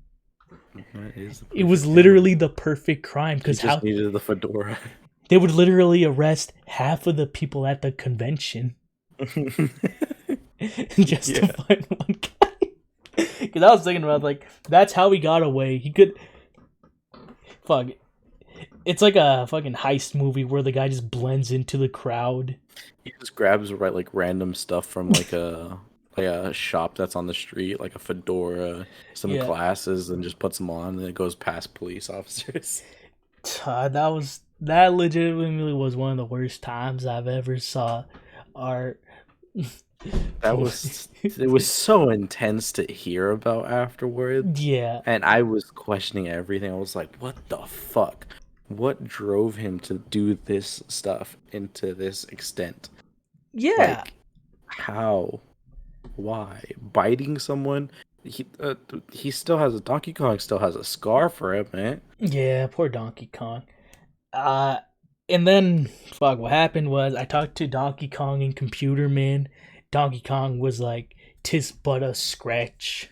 It was literally the perfect crime because he just needed the fedora. They would literally arrest half of the people at the convention just to find one guy. Because I was thinking about like that's how he got away. He could it's like a fucking heist movie where the guy just blends into the crowd. He just grabs like random stuff from like a shop that's on the street, like a fedora, some glasses, and just puts them on, and it goes past police officers. That legitimately was one of the worst times I've ever saw art. It was so intense to hear about afterwards. Yeah. And I was questioning everything. I was like, what the fuck? What drove him to do this stuff into this extent? Yeah. Like, how? Why? Biting someone? He still has Donkey Kong still has a scar for it, man. Yeah, poor Donkey Kong. And then fuck, what happened was I talked to Donkey Kong and Computer Man. Donkey Kong was like, "'Tis but a scratch."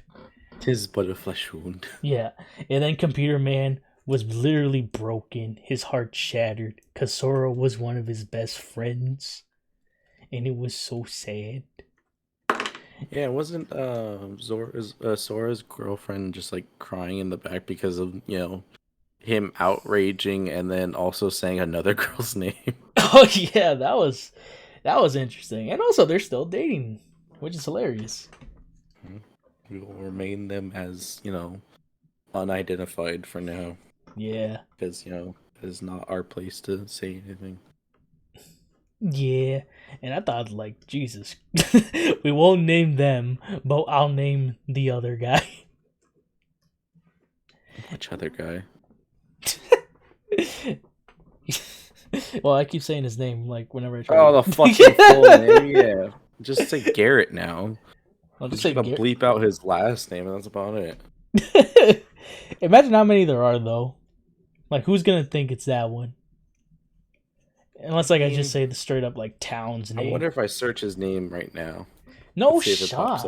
'Tis but a flesh wound. Yeah, and then Computer Man was literally broken, his heart shattered, because Sora was one of his best friends, and it was so sad. Yeah, wasn't Sora's girlfriend just like crying in the back because of him outraging and then also saying another girl's name? Oh yeah, that was interesting, and also they're still dating, which is hilarious. We will remain them as unidentified for now. Yeah, because it's not our place to say anything. Yeah, and I thought, like, Jesus, we won't name them, but I'll name the other guy. Which other guy? Well, I keep saying his name, like, whenever I try the fucking full name, yeah. Just say Garrett now. I'll just gonna bleep out his last name, and that's about it. Imagine how many there are, though. Like, who's gonna think it's that one? Unless, like, I just say the straight up, like, town's name. I wonder if I search his name right now. No shot.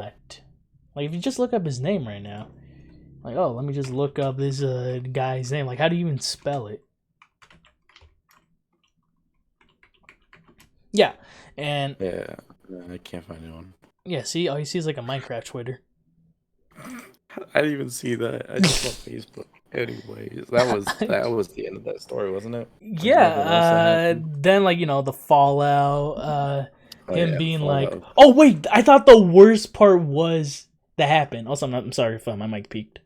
Like, if you just look up his name right now. Like, oh, let me just look up this guy's name. Like, how do you even spell it? Yeah, and... Yeah, I can't find anyone. Yeah, see? All you see is, like, a Minecraft Twitter. I didn't even see that. I just saw Facebook. Anyways, that was the end of that story, wasn't it? Yeah. Then like the fallout. Him being like, oh wait, I thought the worst part was that happened. Also, I'm sorry if my mic peaked,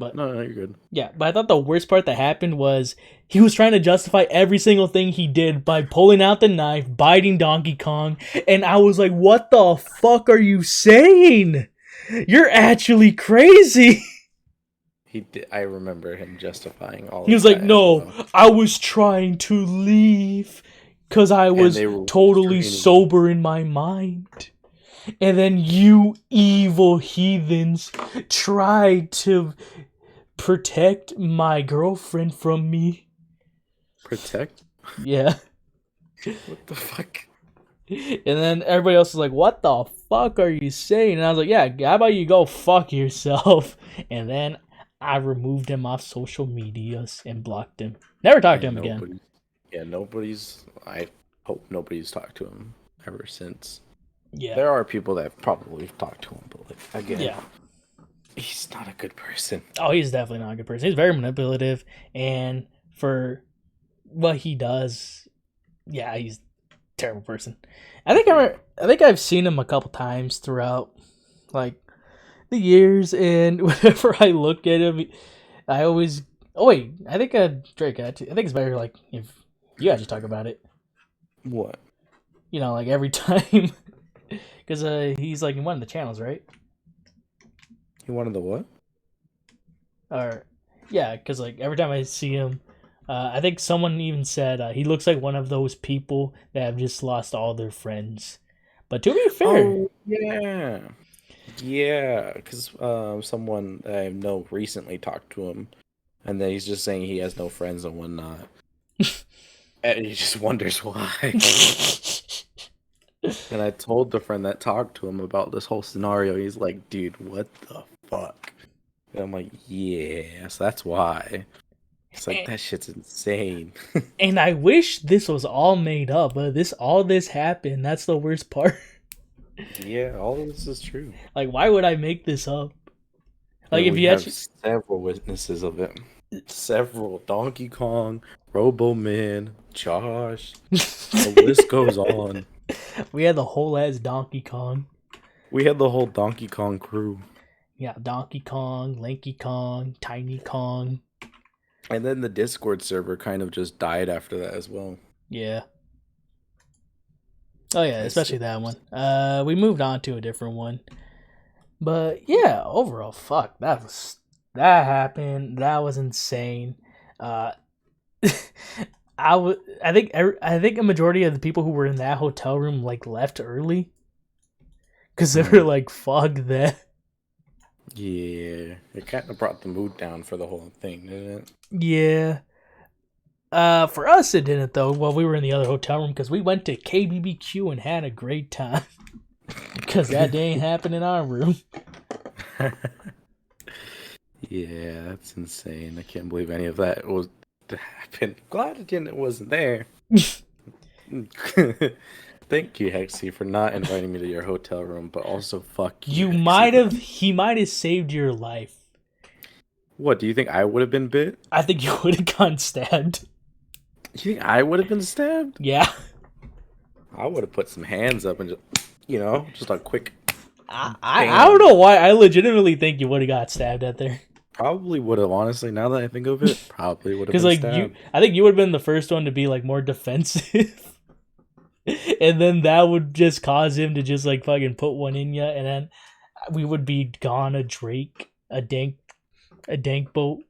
but no, you're good. Yeah, but I thought the worst part that happened was he was trying to justify every single thing he did by pulling out the knife, biting Donkey Kong, and I was like, what the fuck are you saying? You're actually crazy. He did. I remember him justifying all. He was like, "No, I was trying to leave because I was totally sober in my mind, and then you evil heathens tried to protect my girlfriend from me." Protect? Yeah. What the fuck? And then everybody else was like, "What the fuck are you saying?" And I was like, "Yeah, how about you go fuck yourself?" And then I removed him off social medias and blocked him. Never talked to him again. Yeah, I hope nobody's talked to him ever since. Yeah. There are people that probably talked to him, but like, again, yeah, he's not a good person. Oh, he's definitely not a good person. He's very manipulative, and for what he does, yeah, he's a terrible person. I think I've seen him a couple times throughout, like, the years, and whenever I look at him, I always... Oh wait, I think Drake. I think it's better like if you guys just talk about it. What? Like every time, because he's like in one of the channels, right? He wanted the what? Or yeah, because like every time I see him, I think someone even said he looks like one of those people that have just lost all their friends. But to be fair, yeah, because someone I know recently talked to him, and then he's just saying he has no friends and whatnot, and he just wonders why. And I told the friend that talked to him about this whole scenario. He's like, "Dude, what the fuck?" And I'm like, "Yeah, so that's why." It's like, that shit's insane. And I wish this was all made up, but all this happened. That's the worst part. Yeah, all of this is true. Like, why would I make this up? Like, if you have several witnesses of it. Several. Donkey Kong, Robo Man, Josh. The list goes on. We had the whole ass Donkey Kong. We had the whole Donkey Kong crew. Yeah, Donkey Kong, Lanky Kong, Tiny Kong. And then the Discord server kind of just died after that as well. Yeah. Oh yeah, especially that one. We moved on to a different one. But yeah, overall, fuck, that happened. That was insane. I think a majority of the people who were in that hotel room like left early, because they were like, "Fuck that." Yeah, it kind of brought the mood down for the whole thing, didn't it? Yeah. For us it didn't though. Well, we were in the other hotel room because we went to KBBQ and had a great time. Because that didn't happen in our room. Yeah, that's insane. I can't believe any of that was to happen. Glad it wasn't there. Thank you, Hexy, for not inviting me to your hotel room, but also fuck you. He might have saved your life. What, do you think I would have been bit? I think you would have gotten stabbed. You think I would have been stabbed? Yeah. I would have put some hands up and just, just a quick. I don't know why. I legitimately think you would have got stabbed out there. Probably would have, honestly, now that I think of it. Probably would have been like stabbed. I think you would have been the first one to be like more defensive. And then that would just cause him to just like fucking put one in you, and then we would be gone. A Drake, a Dankb0at.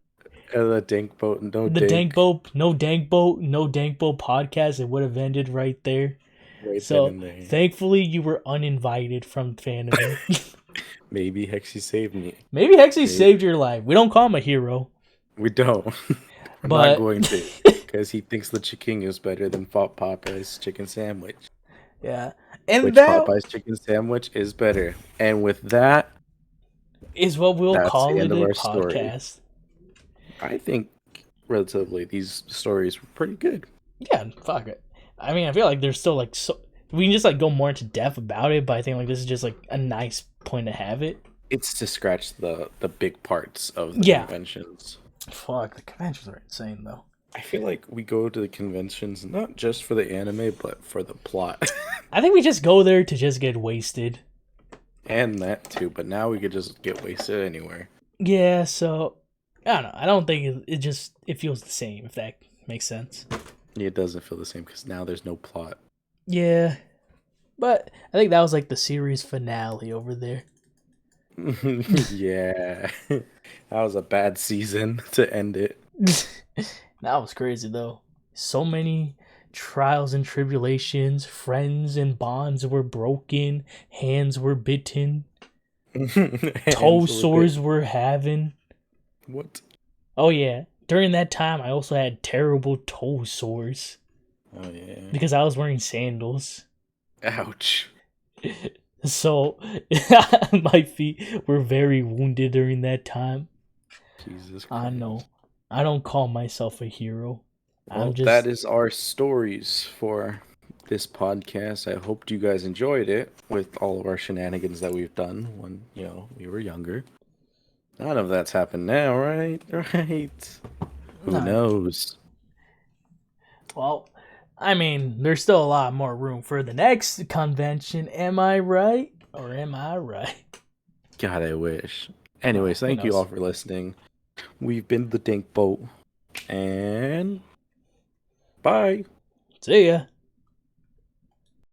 The Dankb0at, no Dankb0at podcast. It would have ended right there. So thankfully, you were uninvited from Fandom. Maybe Hexy saved me. Maybe Hexy saved your life. We don't call him a hero. We don't. We're not going to, because he thinks the chicken is better than Popeye's chicken sandwich. Yeah, and which Popeye's chicken sandwich is better. And with that, is what we'll call it a podcast. Story. I think relatively these stories were pretty good. Yeah, fuck it. I mean, I feel like there's still like we can just like go more into depth about it, but I think like this is just like a nice point to have it. It's to scratch the big parts of the conventions. Fuck, the conventions are insane though. I feel like we go to the conventions not just for the anime, but for the plot. I think we just go there to just get wasted. And that too, but now we could just get wasted anywhere. Yeah, so I don't know. I don't think it feels the same, if that makes sense. Yeah, it doesn't feel the same because now there's no plot. Yeah, but I think that was like the series finale over there. Yeah, that was a bad season to end it. That was crazy though. So many trials and tribulations, friends and bonds were broken, hands were bitten, toe sores were having. What? Oh yeah, during that time I also had terrible toe sores. Oh yeah. Because I was wearing sandals. Ouch. So my feet were very wounded during that time. Jesus Christ. I know. I don't call myself a hero. Well, that is our stories for this podcast. I hope you guys enjoyed it with all of our shenanigans that we've done when, we were younger. None of that's happened now, right? Right. Who knows? Well, I mean, there's still a lot more room for the next convention. Am I right? Or am I right? God, I wish. Anyways, thank you all for listening. We've been the Dankb0at, and bye. See ya.